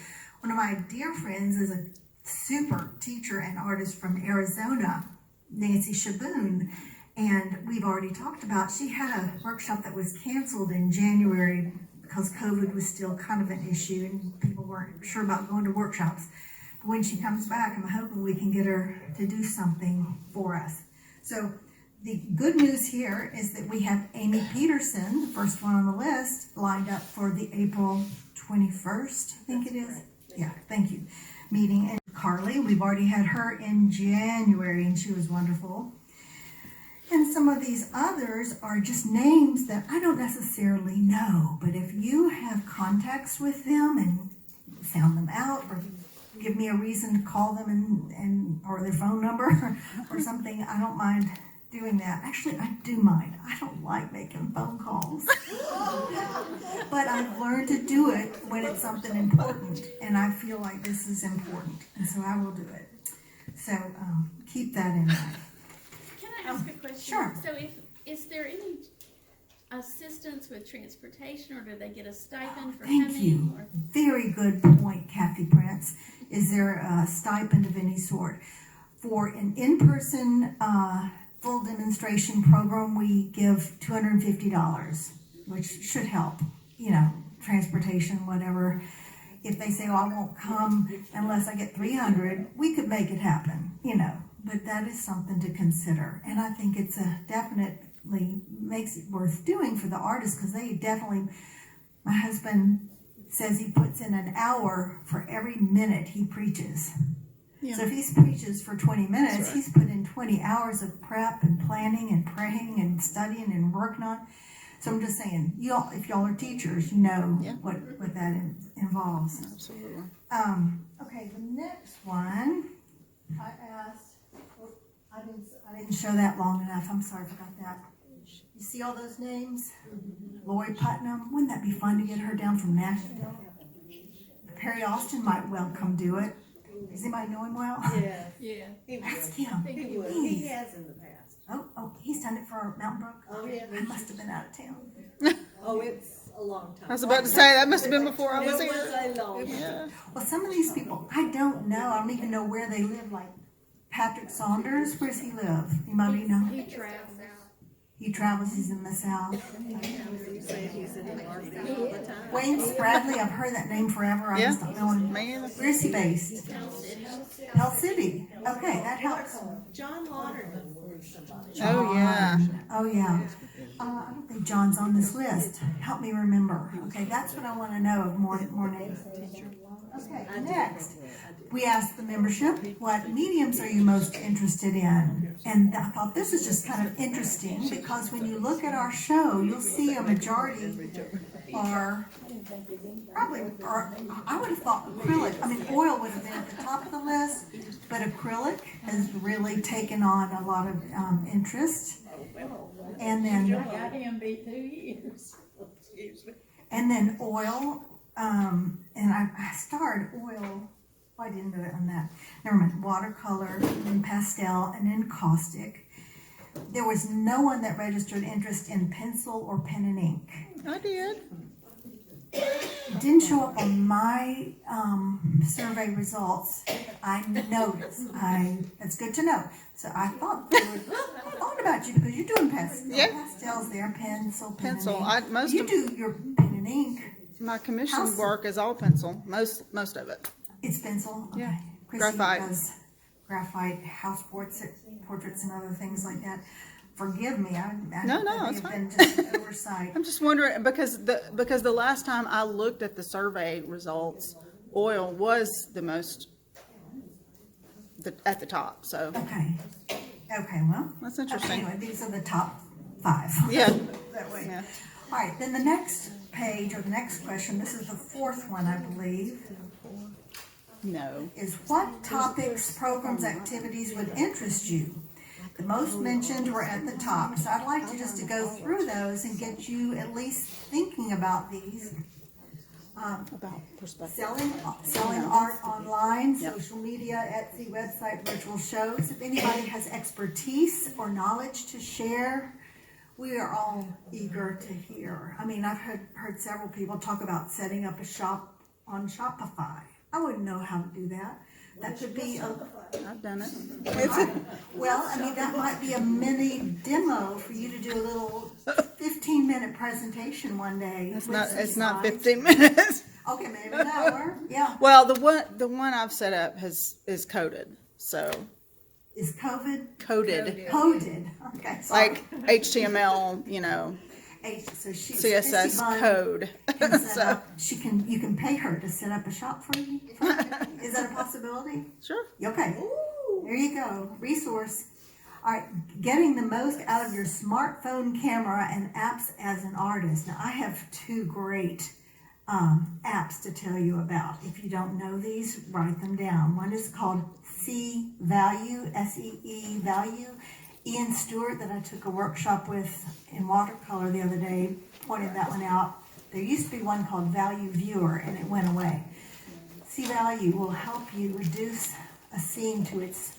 One of my dear friends is a super teacher and artist from Arizona, Nancy Shaboon, and we've already talked about, she had a workshop that was canceled in January because COVID was still kind of an issue and people weren't sure about going to workshops. But when she comes back, I'm hoping we can get her to do something for us. So the good news here is that we have Amy Peterson, the first one on the list, lined up for the April 21st, I think it is. Yeah, thank you. Meeting. And Carly, we've already had her in January and she was wonderful. And some of these others are just names that I don't necessarily know, but if you have contacts with them and sound them out or give me a reason to call them and or their phone number or something, I don't mind doing that. Actually, I do mind. I don't like making phone calls. But I've learned to do it when it's something important, and I feel like this is important, and so I will do it. So keep that in mind. Can I ask a question? Sure. So is there any assistance with transportation, or do they get a stipend for Thank coming? you. Or? Very good point, Kathy Prince. Is there a stipend of any sort? For an in-person full demonstration program, we give $250, which should help, transportation, whatever. If they say, I won't come unless I get 300, we could make it happen, But that is something to consider. And I think it's definitely makes it worth doing for the artists, because they definitely, my husband says he puts in an hour for every minute he preaches. Yeah. So if he preaches for 20 minutes, right, he's put in 20 hours of prep and planning and praying and studying and working on. So I'm just saying, if y'all are teachers, you know what that involves. Absolutely. Okay, the next one, I asked, I didn't show that long enough. I'm sorry, I forgot that. You see all those names? Lori Putnam, wouldn't that be fun to get her down from Nashville? Perry Austin might well come do it. Does anybody know him well? Yeah. Yeah. Ask him. He would. He has in the past. Oh, he's done it for Mountain Brook? Oh, yeah. I must have been out of town. Oh, it's a long time. I was about to say, that must have been before I was here. It was a long time. Yeah. Well, some of these people, I don't know. I don't even know where they live. Like Patrick Saunders, where does he live? Anybody know? He travels. He travels, he's in the South. You say he's in the North all the time. Wayne Spradley, I've heard that name forever. I just don't know him. Where is he based? Pell City. Okay, that helps. John Lauderman was somebody. Oh, yeah. Oh, yeah. I don't think John's on this list. Help me remember. Okay, that's what I want to know of more names. Okay, next. We asked the membership, what mediums are you most interested in? And I thought this is just kind of interesting, because when you look at our show, you'll see a majority are I would have thought acrylic. I mean, oil would have been at the top of the list, but acrylic has really taken on a lot of interest. And then, oil, and I starred oil. I didn't do it on that. Never mind. Watercolor, and then pastel, and then caustic. There was no one that registered interest in pencil or pen and ink. I did. It didn't show up on my survey results. I noticed. It's good to know. So I thought about you, because you're doing pastels there, pencil. You do your pen and ink. My commission work is all pencil. Most of it. It's pencil? Okay. Yeah. Chrissy Graphite. does graphite, house portraits and other things like that. Forgive me, No, it's fine. been just an oversight. I'm just wondering, because the last time I looked at the survey results, oil was the most at the top. So Okay, well. That's interesting. Anyway, these are the top 5. Yeah. That way. Yeah. All right, then the next page, or the next question, this is the 4th one, I believe. No. Is what topics, programs, activities would interest you? The most mentioned were at the top, so I'd like to go through those and get you at least thinking about these. About perspective. Selling art online, social media, Etsy, website, virtual shows. If anybody has expertise or knowledge to share, we are all eager to hear. I mean, I've heard several people talk about setting up a shop on Shopify. I wouldn't know how to do that. That could be I've done it. Well, I mean, that might be a mini demo for you to do a little 15-minute presentation one day. It's not 15 minutes. Okay, maybe an hour. Yeah. Well, the one I've set up is coded. So is COVID coded? Coded. Okay. Sorry. Like HTML, So CSS code. So you can pay her to set up a shop for you. Is that a possibility? Sure. Okay. Ooh. There you go. Resource. All right, getting the most out of your smartphone camera and apps as an artist. Now, I have two great apps to tell you about. If you don't know these, write them down. One is called See Value, S-E-E Value. Ian Stewart, that I took a workshop with in watercolor the other day, pointed that one out. There used to be one called Value Viewer, and it went away. See Value will help you reduce a scene to its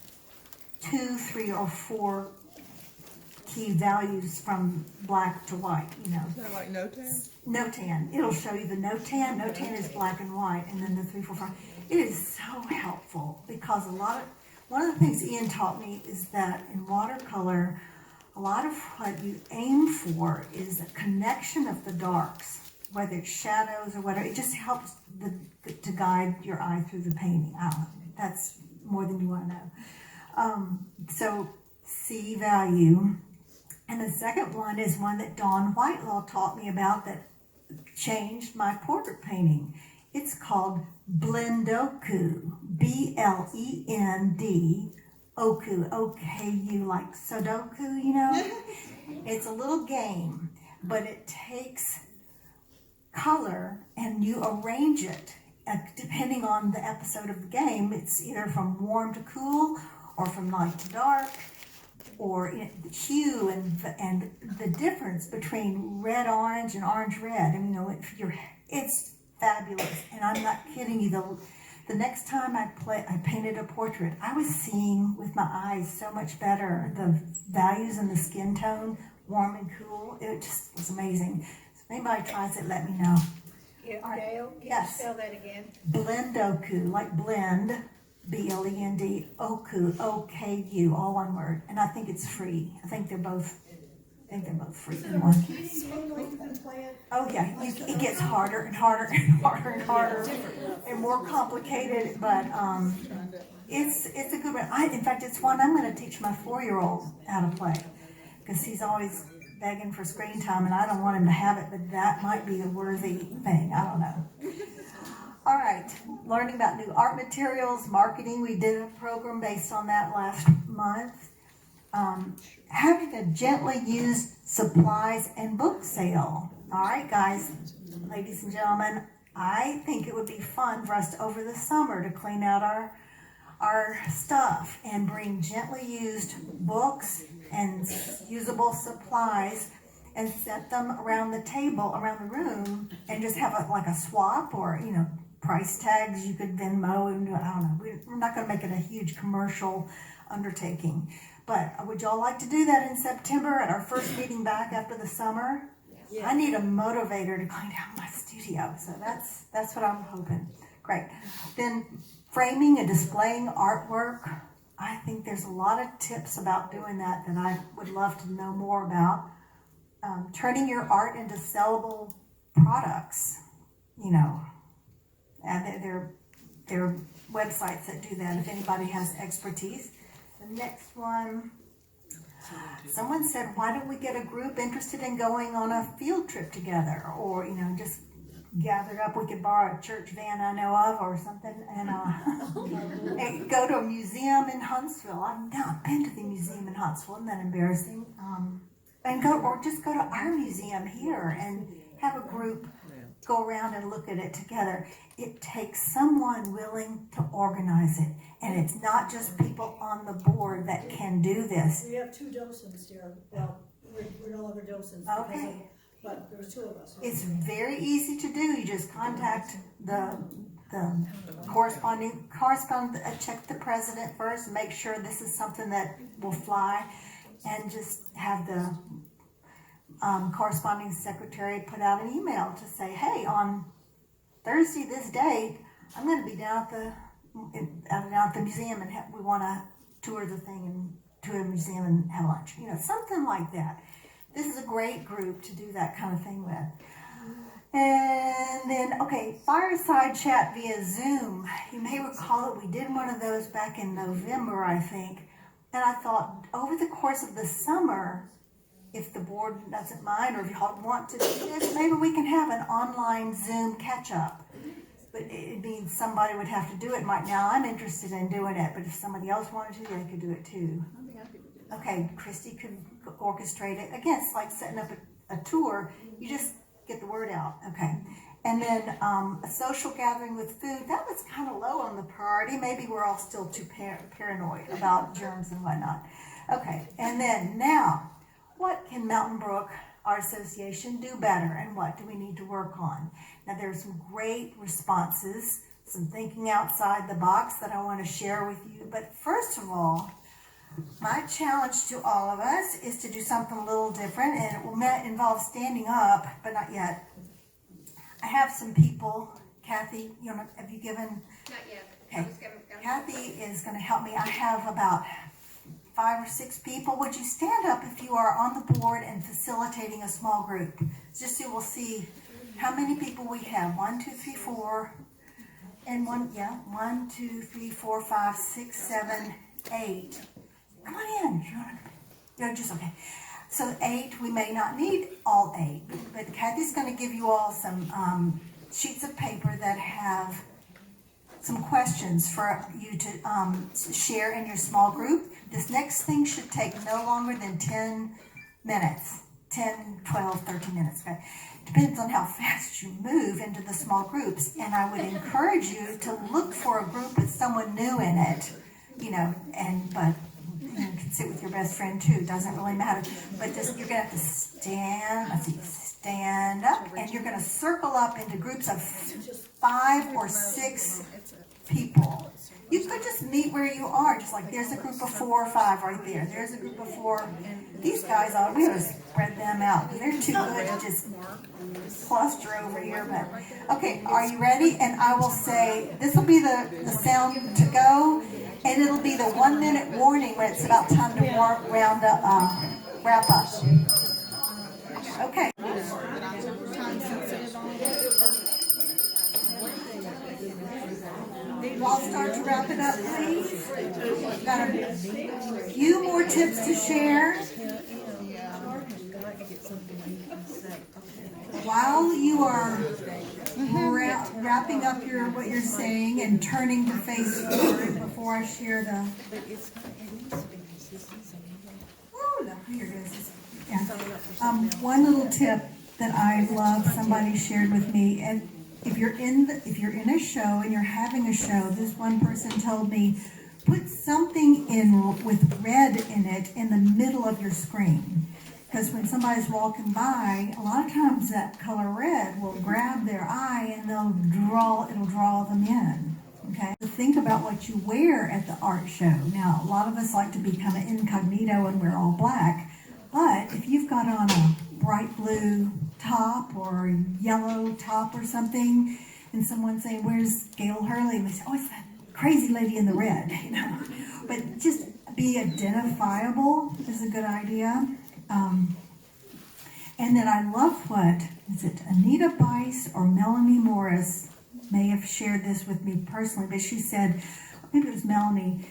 2, 3, or 4 key values from black to white, you know. Is that like Notan? Notan. It'll show you the Notan. Notan is black and white, and then the 3, 4, 5. It is so helpful because one of the things Ian taught me is that in watercolor, a lot of what you aim for is a connection of the darks, whether it's shadows or whatever. It just helps to guide your eye through the painting. That's more than you want to know. So see value. And the second one is one that Dawn Whitelaw taught me about that changed my portrait painting. It's called Blendoku, B-L-E-N-D, Oku, O-K-U, like Sudoku, you know? It's a little game, but it takes color and you arrange it. Depending on the episode of the game, it's either from warm to cool or from light to dark, or hue and the difference between red-orange and orange-red. And, you know, it's fabulous, and I'm not kidding you. The next time I painted a portrait, I was seeing with my eyes so much better the values in the skin tone, warm and cool. It just was amazing. So if anybody tries it, let me know. Yeah, All right. Dale, can Yes. you spell that again? Blendoku, like blend, B-L-E-N-D, Oku, O-K-U, all one word. And I think it's free. I think they're both free in one. Oh yeah, it gets harder and harder and harder and harder and more complicated, but it's a good one. In fact, it's one I'm going to teach my 4-year-old how to play because he's always begging for screen time and I don't want him to have it, but that might be a worthy thing. I don't know. All right, learning about new art materials, marketing. We did a program based on that last month. Having a gently used supplies and book sale. All right, guys, ladies and gentlemen, I think it would be fun for us over the summer to clean out our stuff and bring gently used books and usable supplies and set them around the table, around the room, and just have like a swap or, you know, price tags you could Venmo and I don't know. We're not going to make it a huge commercial undertaking. But would y'all like to do that in September at our first meeting back after the summer? Yeah. I need a motivator to clean out my studio, so that's what I'm hoping. Great. Then framing and displaying artwork. I think there's a lot of tips about doing that I would love to know more about. Turning your art into sellable products, you know, and there are websites that do that if anybody has expertise. The next one, someone said, why don't we get a group interested in going on a field trip together? Or, you know, just gathered up, we could borrow a church van I know of or something and go to a museum in Huntsville. I've not been to the museum in Huntsville, isn't that embarrassing? Just go to our museum here and have a group go around and look at it together. It takes someone willing to organize it. And it's not just people on the board that can do this. We have 2 docents here. Well, we're no longer docents. Okay. But there's 2 of us. It's very easy to do. You just contact the correspondent, check the president first, make sure this is something that will fly, and just have the corresponding secretary put out an email to say, hey, on Thursday this date, I'm going to be down at the museum and we want to tour the thing and tour the museum and have lunch. You know, something like that. This is a great group to do that kind of thing with. And then, okay, fireside chat via Zoom. You may recall that we did one of those back in November, I think. And I thought, over the course of the summer, if the board doesn't mind or if y'all want to do this, maybe we can have an online Zoom catch-up. But it means somebody would have to do it right now. I'm interested in doing it, but if somebody else wanted to, they could do it too. Okay, Christy could orchestrate it. Again, it's like setting up a tour. You just get the word out. Okay. And then a social gathering with food, that was kind of low on the priority. Maybe we're all still too paranoid about germs and whatnot. Okay, and then now, what can Mountain Brook Art Association do better, and what do we need to work on? Now, there's some great responses, some thinking outside the box that I want to share with you. But first of all, my challenge to all of us is to do something a little different, and it will involve standing up, but not yet. I have some people. Kathy, have you given? Not yet. Okay. Kathy is going to help me. I have about 5 or 6 people. Would you stand up if you are on the board and facilitating a small group? Just so we'll see how many people we have. 1, 2, 3, 4, and 1, 2, 3, 4, 5, 6, 7, 8. Come on in. You're just okay. So 8, we may not need all 8, but Kathy's going to give you all some sheets of paper that have some questions for you to share in your small group. This next thing should take no longer than 10 minutes, 10, 12, 13 minutes. Okay? Depends on how fast you move into the small groups, and I would encourage you to look for a group with someone new in it, but you can sit with your best friend too, doesn't really matter. But just, you're going to have to stand up, and you're going to circle up into groups of 5 or 6 people. You could just meet where you are, just like there's a group of 4 or 5 right there. There's a group of 4. These guys, we ought to spread them out. They're too good to just cluster over here. But okay, are you ready? And I will say, this will be the sound to go. And it'll be the 1-minute warning when it's about time to wrap up. Okay. I'll start to wrap it up, please. Got a few more tips to share. While you are wrapping up what you're saying and turning to face forward before I share the. Oh, look, here it is. Yeah. One little tip that I love somebody shared with me, and if you're in a show and you're having a show, this one person told me, put something in with red in it in the middle of your screen. Because when somebody's walking by, a lot of times that color red will grab their eye and it'll draw them in. Okay? So think about what you wear at the art show. Now, a lot of us like to be kind of incognito and wear all black, but if you've got on a bright blue top or a yellow top or something, and someone's saying, "Where's Gail Hurley?" and they say, "Oh, it's that crazy lady in the red," But just be identifiable is a good idea. And then I love Anita Bice or Melanie Morris may have shared this with me personally, but she said, maybe it was Melanie,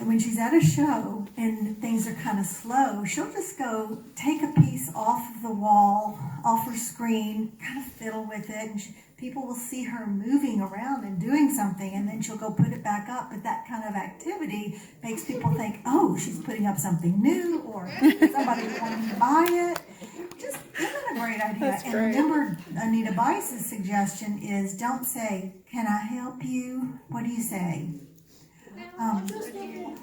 when she's at a show and things are kind of slow, she'll just go take a piece off of the wall, off her screen, kind of fiddle with it, and people will see her moving around and doing something, and then she'll go put it back up. But that kind of activity makes people think, oh, she's putting up something new, or somebody wanting to buy it. Just, isn't that a great idea? That's and great. Remember, Anita Bice's suggestion is don't say, "Can I help you?" What do you say?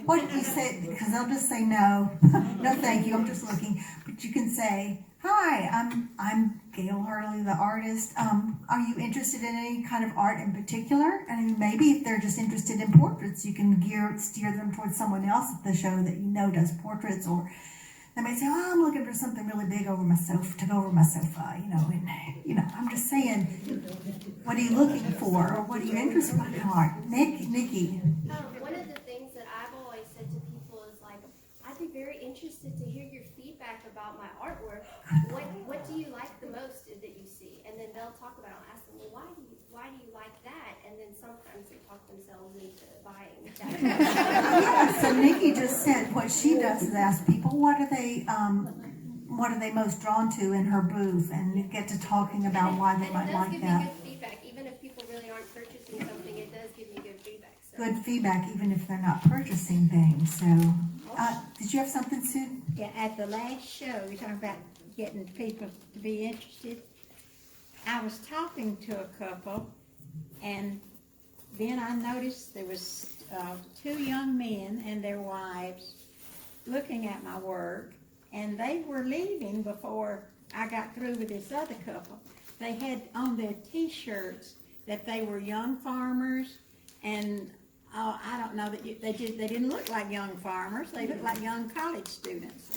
What do you say? Because they'll just say no. No, thank you. I'm just looking. But you can say, "Hi, I'm Gail Hurley, the artist. Are you interested in any kind of art in particular?" And maybe if they're just interested in portraits, you can steer them towards someone else at the show that you know does portraits. Or they may say, "Oh, I'm looking for something really big over my sofa, to go over my sofa." And I'm just saying, what are you looking for, or what are you interested in art? Nikki. One of the things that I've always said to people is like, I'd be very interested to hear your feedback about my artwork. What do you like the most that you see? And then they'll talk about it. I'll ask them, well, why do you like that? And then sometimes they talk themselves into buying that. Yeah, so Nikki just said what she does is ask people what are they most drawn to in her booth, and you get to talking about why they might like that. It does give me good feedback, even if people really aren't purchasing something. It does give me good feedback. So. Good feedback, even if they're not purchasing things. So Did you have something, Sue? Yeah, at the last show, you're talking about getting people to be interested. I was talking to a couple, and then I noticed there was 2 young men and their wives looking at my work, and they were leaving before I got through with this other couple. They had on their T-shirts that they were young farmers, and I don't know that they didn't look like young farmers. They looked like young college students,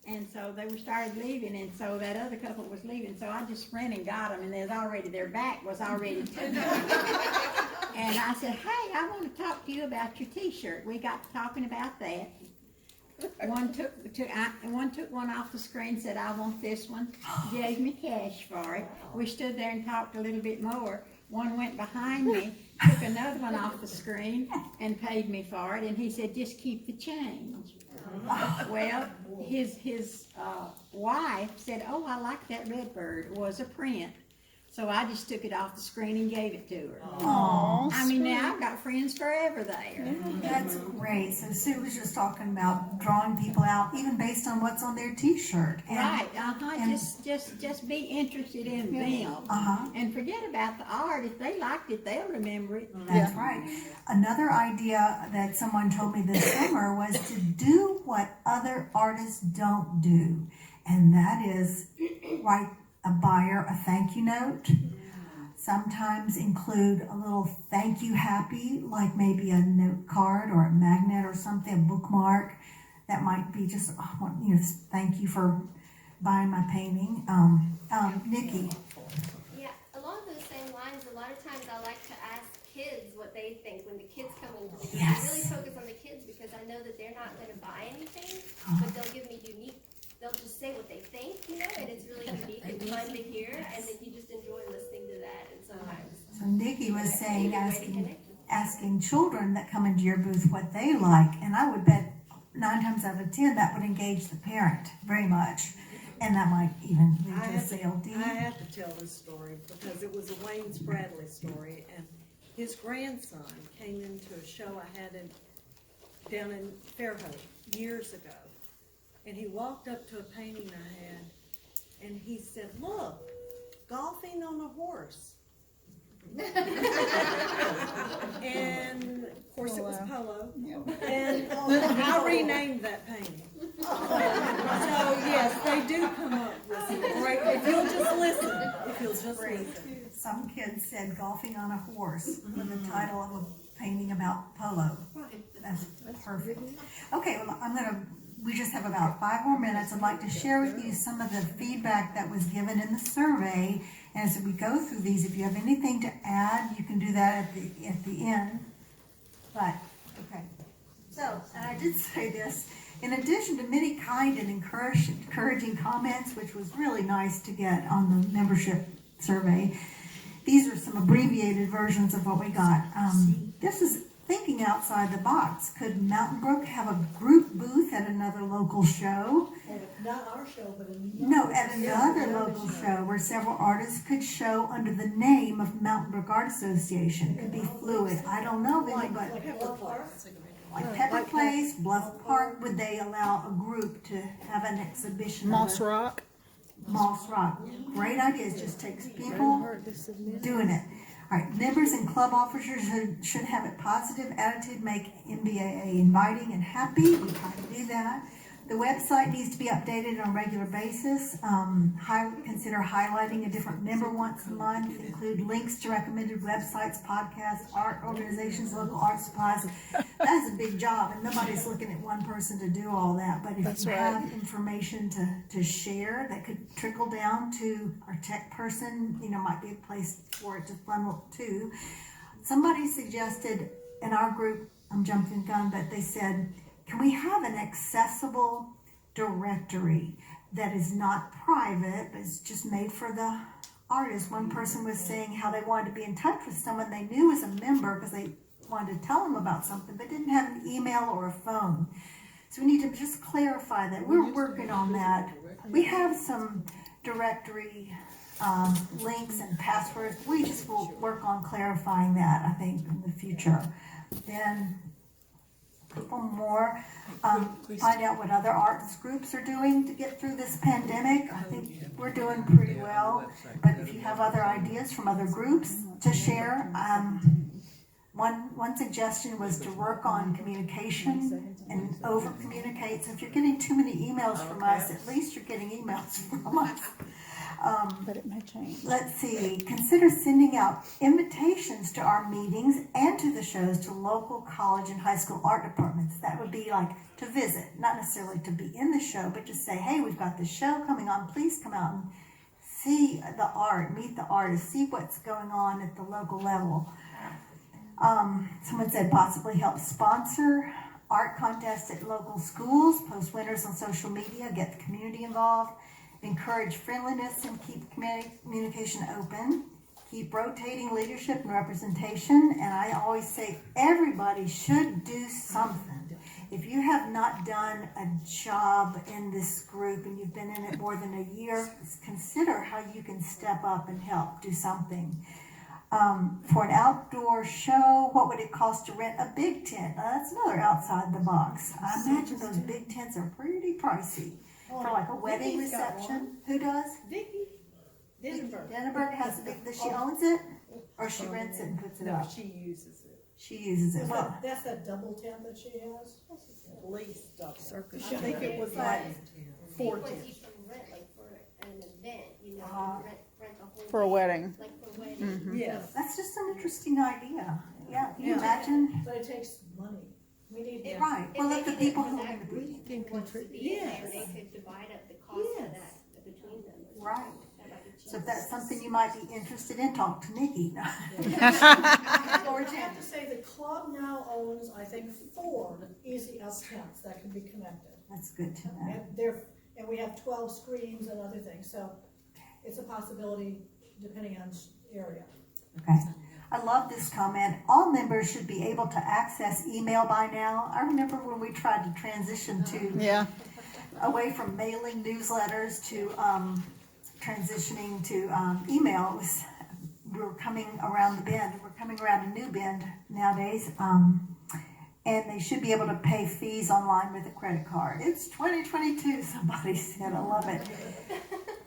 and so they were started leaving, and so that other couple was leaving. So I just ran and got them, and their back was already to them. And I said, "Hey, I want to talk to you about your T-shirt." We got to talking about that. One took one off the screen, said, "I want this one," gave me cash for it. We stood there and talked a little bit more. One went behind me, took another one off the screen and paid me for it, and he said, "Just keep the change." Well, his wife said, "Oh, I like that red bird." It was a print. So I just took it off the screen and gave it to her. Aww, I mean, now I've got friends forever there. That's great. So Sue was just talking about drawing people out, even based on what's on their T-shirt. Right. Just be interested in them. And forget about the art. If they liked it, they'll remember it. That's right. Another idea that someone told me this summer was to do what other artists don't do, and that is write a buyer a thank you note. Sometimes include a little thank you happy, like maybe a note card or a magnet or something, a bookmark. That might be just, thank you for buying my painting. Nikki. Yeah, along those same lines, a lot of times I like to ask kids what they think when the kids come into the game. I really focus on the kids because I know that they're not going to buy anything, but they'll give me they'll just say what they think, and it's really unique and fun to hear, and then you just enjoy listening to that, and sometimes. So Nikki was saying, asking children that come into your booth what they like, and I would bet 9 times out of 10 that would engage the parent very much, and that might even lead to a sale. I have to tell this story because it was a Wayne Spradley story, and his grandson came into a show I had down in Fairhope years ago. And he walked up to a painting I had, and he said, "Look, golfing on a horse." And of course it was polo. And I renamed that painting. So yes, they do come up with some great, if you'll just listen. Some kids said golfing on a horse with the title of a painting about polo. That's perfect. Okay, well, we just have about 5 more minutes. I'd like to share with you some of the feedback that was given in the survey. And as we go through these, if you have anything to add, you can do that at the end. But, okay. So, and I did say this, in addition to many kind and encouraging comments, which was really nice to get on the membership survey, these are some abbreviated versions of what we got. This is thinking outside the box. Could Mountain Brook have a group booth at another local show? Not our show, but at another local show where several artists could show under the name of Mountain Brook Art Association. It could be fluid. I don't know of anybody. Like Pepper Place, Bluff Park, would they allow a group to have an exhibition? Moss Rock. Moss Rock. Great idea. It just takes people doing it. All right, members and club officers should have a positive attitude, make MBAA inviting and happy. We try to do that. The website needs to be updated on a regular basis. Consider highlighting a different member once a month. Include links to recommended websites, podcasts, art organizations, local art supplies. That's a big job, and nobody's looking at one person to do all that. But if you have information to share that could trickle down to our tech person, might be a place for it to funnel to. Somebody suggested in our group, I'm jumping the gun, but they said, can we have an accessible directory that is not private, but is just made for the artist? One person was saying how they wanted to be in touch with someone they knew was a member because they wanted to tell them about something, but didn't have an email or a phone. So we need to just clarify that. We're working on that. We have some directory links and passwords. We just will work on clarifying that, I think, in the future. Then people more, find out what other arts groups are doing to get through this pandemic. I think we're doing pretty well, but if you have other ideas from other groups to share, one suggestion was to work on communication and over communicate. So if you're getting too many emails from us, at least you're getting emails from us. But it may change. Let's see, consider sending out invitations to our meetings and to the shows to local college and high school art departments. That would be like to visit, not necessarily to be in the show, but just say, hey, we've got this show coming on. Please come out and see the art, meet the artists, see what's going on at the local level. Someone said possibly help sponsor art contests at local schools, post winners on social media, get the community involved, encourage friendliness and keep communication open, keep rotating leadership and representation, and I always say everybody should do something. If you have not done a job in this group and you've been in it more than a year, consider how you can step up and help do something. For an outdoor show, what would it cost to rent a big tent? That's another outside the box. I imagine those big tents are pretty pricey. For like a wedding reception. Who does? Vicky Denenberg. Denenberg has a big, she owns it? Or she rents it and puts it up? No, she uses it. She uses it. Well, That's that double tent that she has? At least double. I think it was like 4 Ones tents. you can rent, like for an event, you know, rent the whole For a day, wedding. like for a wedding. Yes. that's just an interesting idea. Yeah, can you imagine? But it takes money. We need to. Right, well, let the people who are going to be. Wants to be in there, they could divide up the cost of that between them. Right. So if that's something you might be interested in, talk to Nikki. Or I have to say, the club now owns, I think, 4 easy up tents that can be connected. That's good to know. And we have 12 screens and other things, so it's a possibility depending on area. Okay. I love this comment. All members should be able to access email by now. I remember when we tried to transition to away from mailing newsletters to transitioning to email. We were coming around the bend. We're coming around a new bend nowadays. And they should be able to pay fees online with a credit card. It's 2022, somebody said. I love it.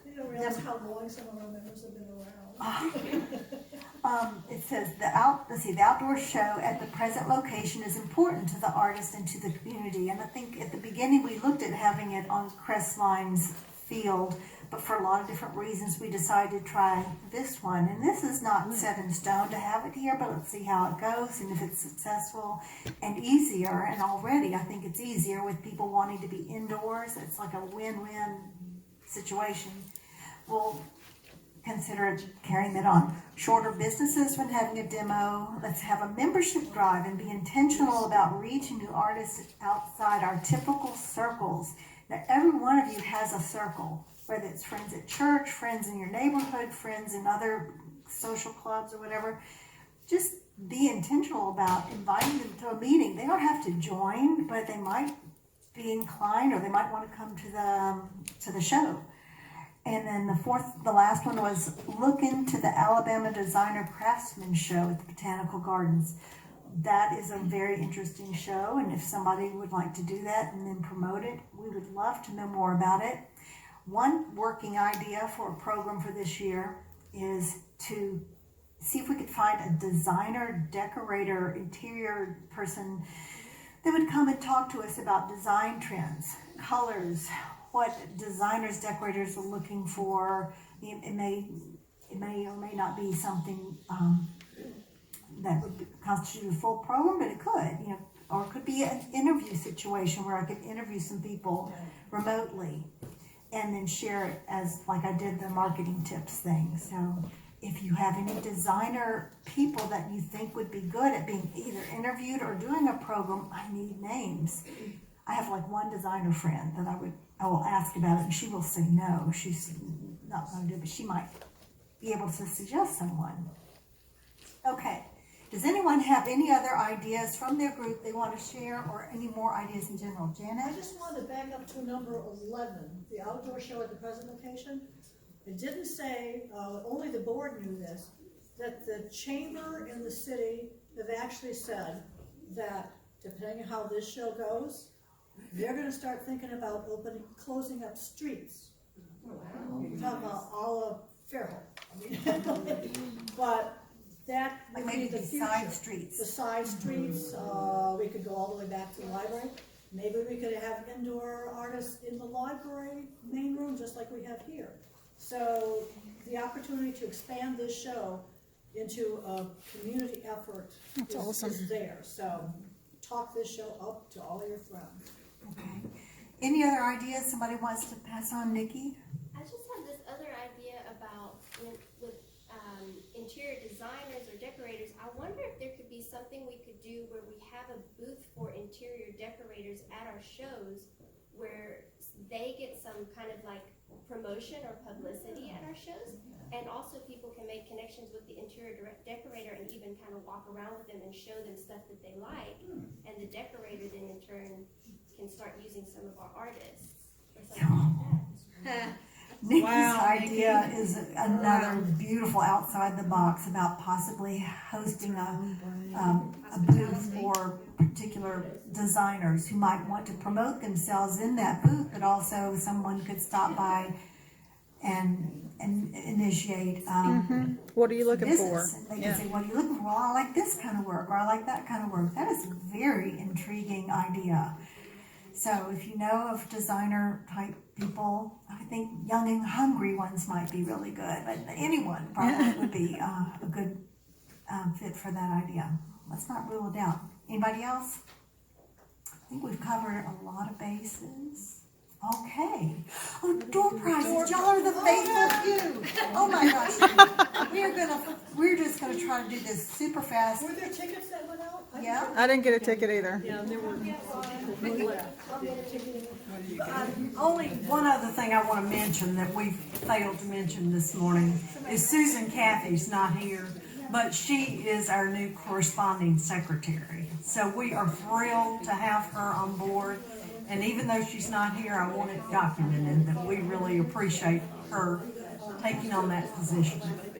You don't realize how long some of our members have been around. It says the outdoor show at the present location is important to the artist and to the community. And I think at the beginning we looked at having it on Crestline's field, but for a lot of different reasons we decided to try this one. And this is not set in stone to have it here, but let's see how it goes and if it's successful and easier. And already I think it's easier with people wanting to be indoors. It's like a win-win situation. We'll consider carrying that on. Shorter businesses when having a demo. Let's have a membership drive and be intentional about reaching new artists outside our typical circles. Now, every one of you has a circle, whether it's friends at church, friends in your neighborhood, friends in other social clubs or whatever. Just be intentional about inviting them to a meeting. They don't have to join, but they might be inclined or they might want to come to the show. And then the last one was look into the Alabama Designer Craftsman Show at the Botanical Gardens. That is a very interesting show, and if somebody would like to do that and then promote it, we would love to know more about it. One working idea for a program for this year is to see if we could find a designer, decorator, interior person that would come and talk to us about design trends, colors, what designers, decorators are looking for. It may or may not be something that would constitute a full program, but it could, or it could be an interview situation where I could interview some people remotely and then share it as like I did the marketing tips thing. So if you have any designer people that you think would be good at being either interviewed or doing a program, I need names. I have like one designer friend that I will ask about it and she will say no, she's not going to do it, but she might be able to suggest someone. Okay, does anyone have any other ideas from their group they want to share or any more ideas in general? Janet? I just wanted to back up to number 11, the outdoor show at the present location. It didn't say, only the board knew this, that the chamber in the city have actually said that depending on how this show goes, they're gonna start thinking about closing up streets. You're talking about all of Fairhope. But that would be the future. Side streets. The side streets, we could go all the way back to the library. Maybe we could have indoor artists in the library main room, just like we have here. So the opportunity to expand this show into a community effort is there. So talk this show up to all your friends. Okay. Any other ideas somebody wants to pass on, Nikki? I just have this other idea about with interior designers or decorators. I wonder if there could be something we could do where we have a booth for interior decorators at our shows where they get some kind of like promotion or publicity at our shows, and also people can make connections with the interior decorator and even kind of walk around with them and show them stuff that they like, and the decorator then in turn can start using some of our artists or something like that. Nikki's idea is another beautiful outside the box about possibly hosting a booth for particular designers who might want to promote themselves in that booth, but also someone could stop by and initiate What are you looking business. for? And they can say, what are you looking for? Well, I like this kind of work, or I like that kind of work. That is a very intriguing idea. So if you know of designer type people, I think young and hungry ones might be really good, but anyone probably would be a good fit for that idea. Let's not rule it out. Anybody else? I think we've covered a lot of bases. Okay. Oh, door prizes. Y'all are the faithful few. Oh my gosh. We're just gonna try to do this super fast. Were there tickets that went out? Yeah. I didn't get a ticket either. Yeah, there were people left. Only one other thing I want to mention that we failed to mention this morning is Susan Cathy's not here, but she is our new corresponding secretary. So we are thrilled to have her on board. And even though she's not here, I want it documented that we really appreciate her taking on that position.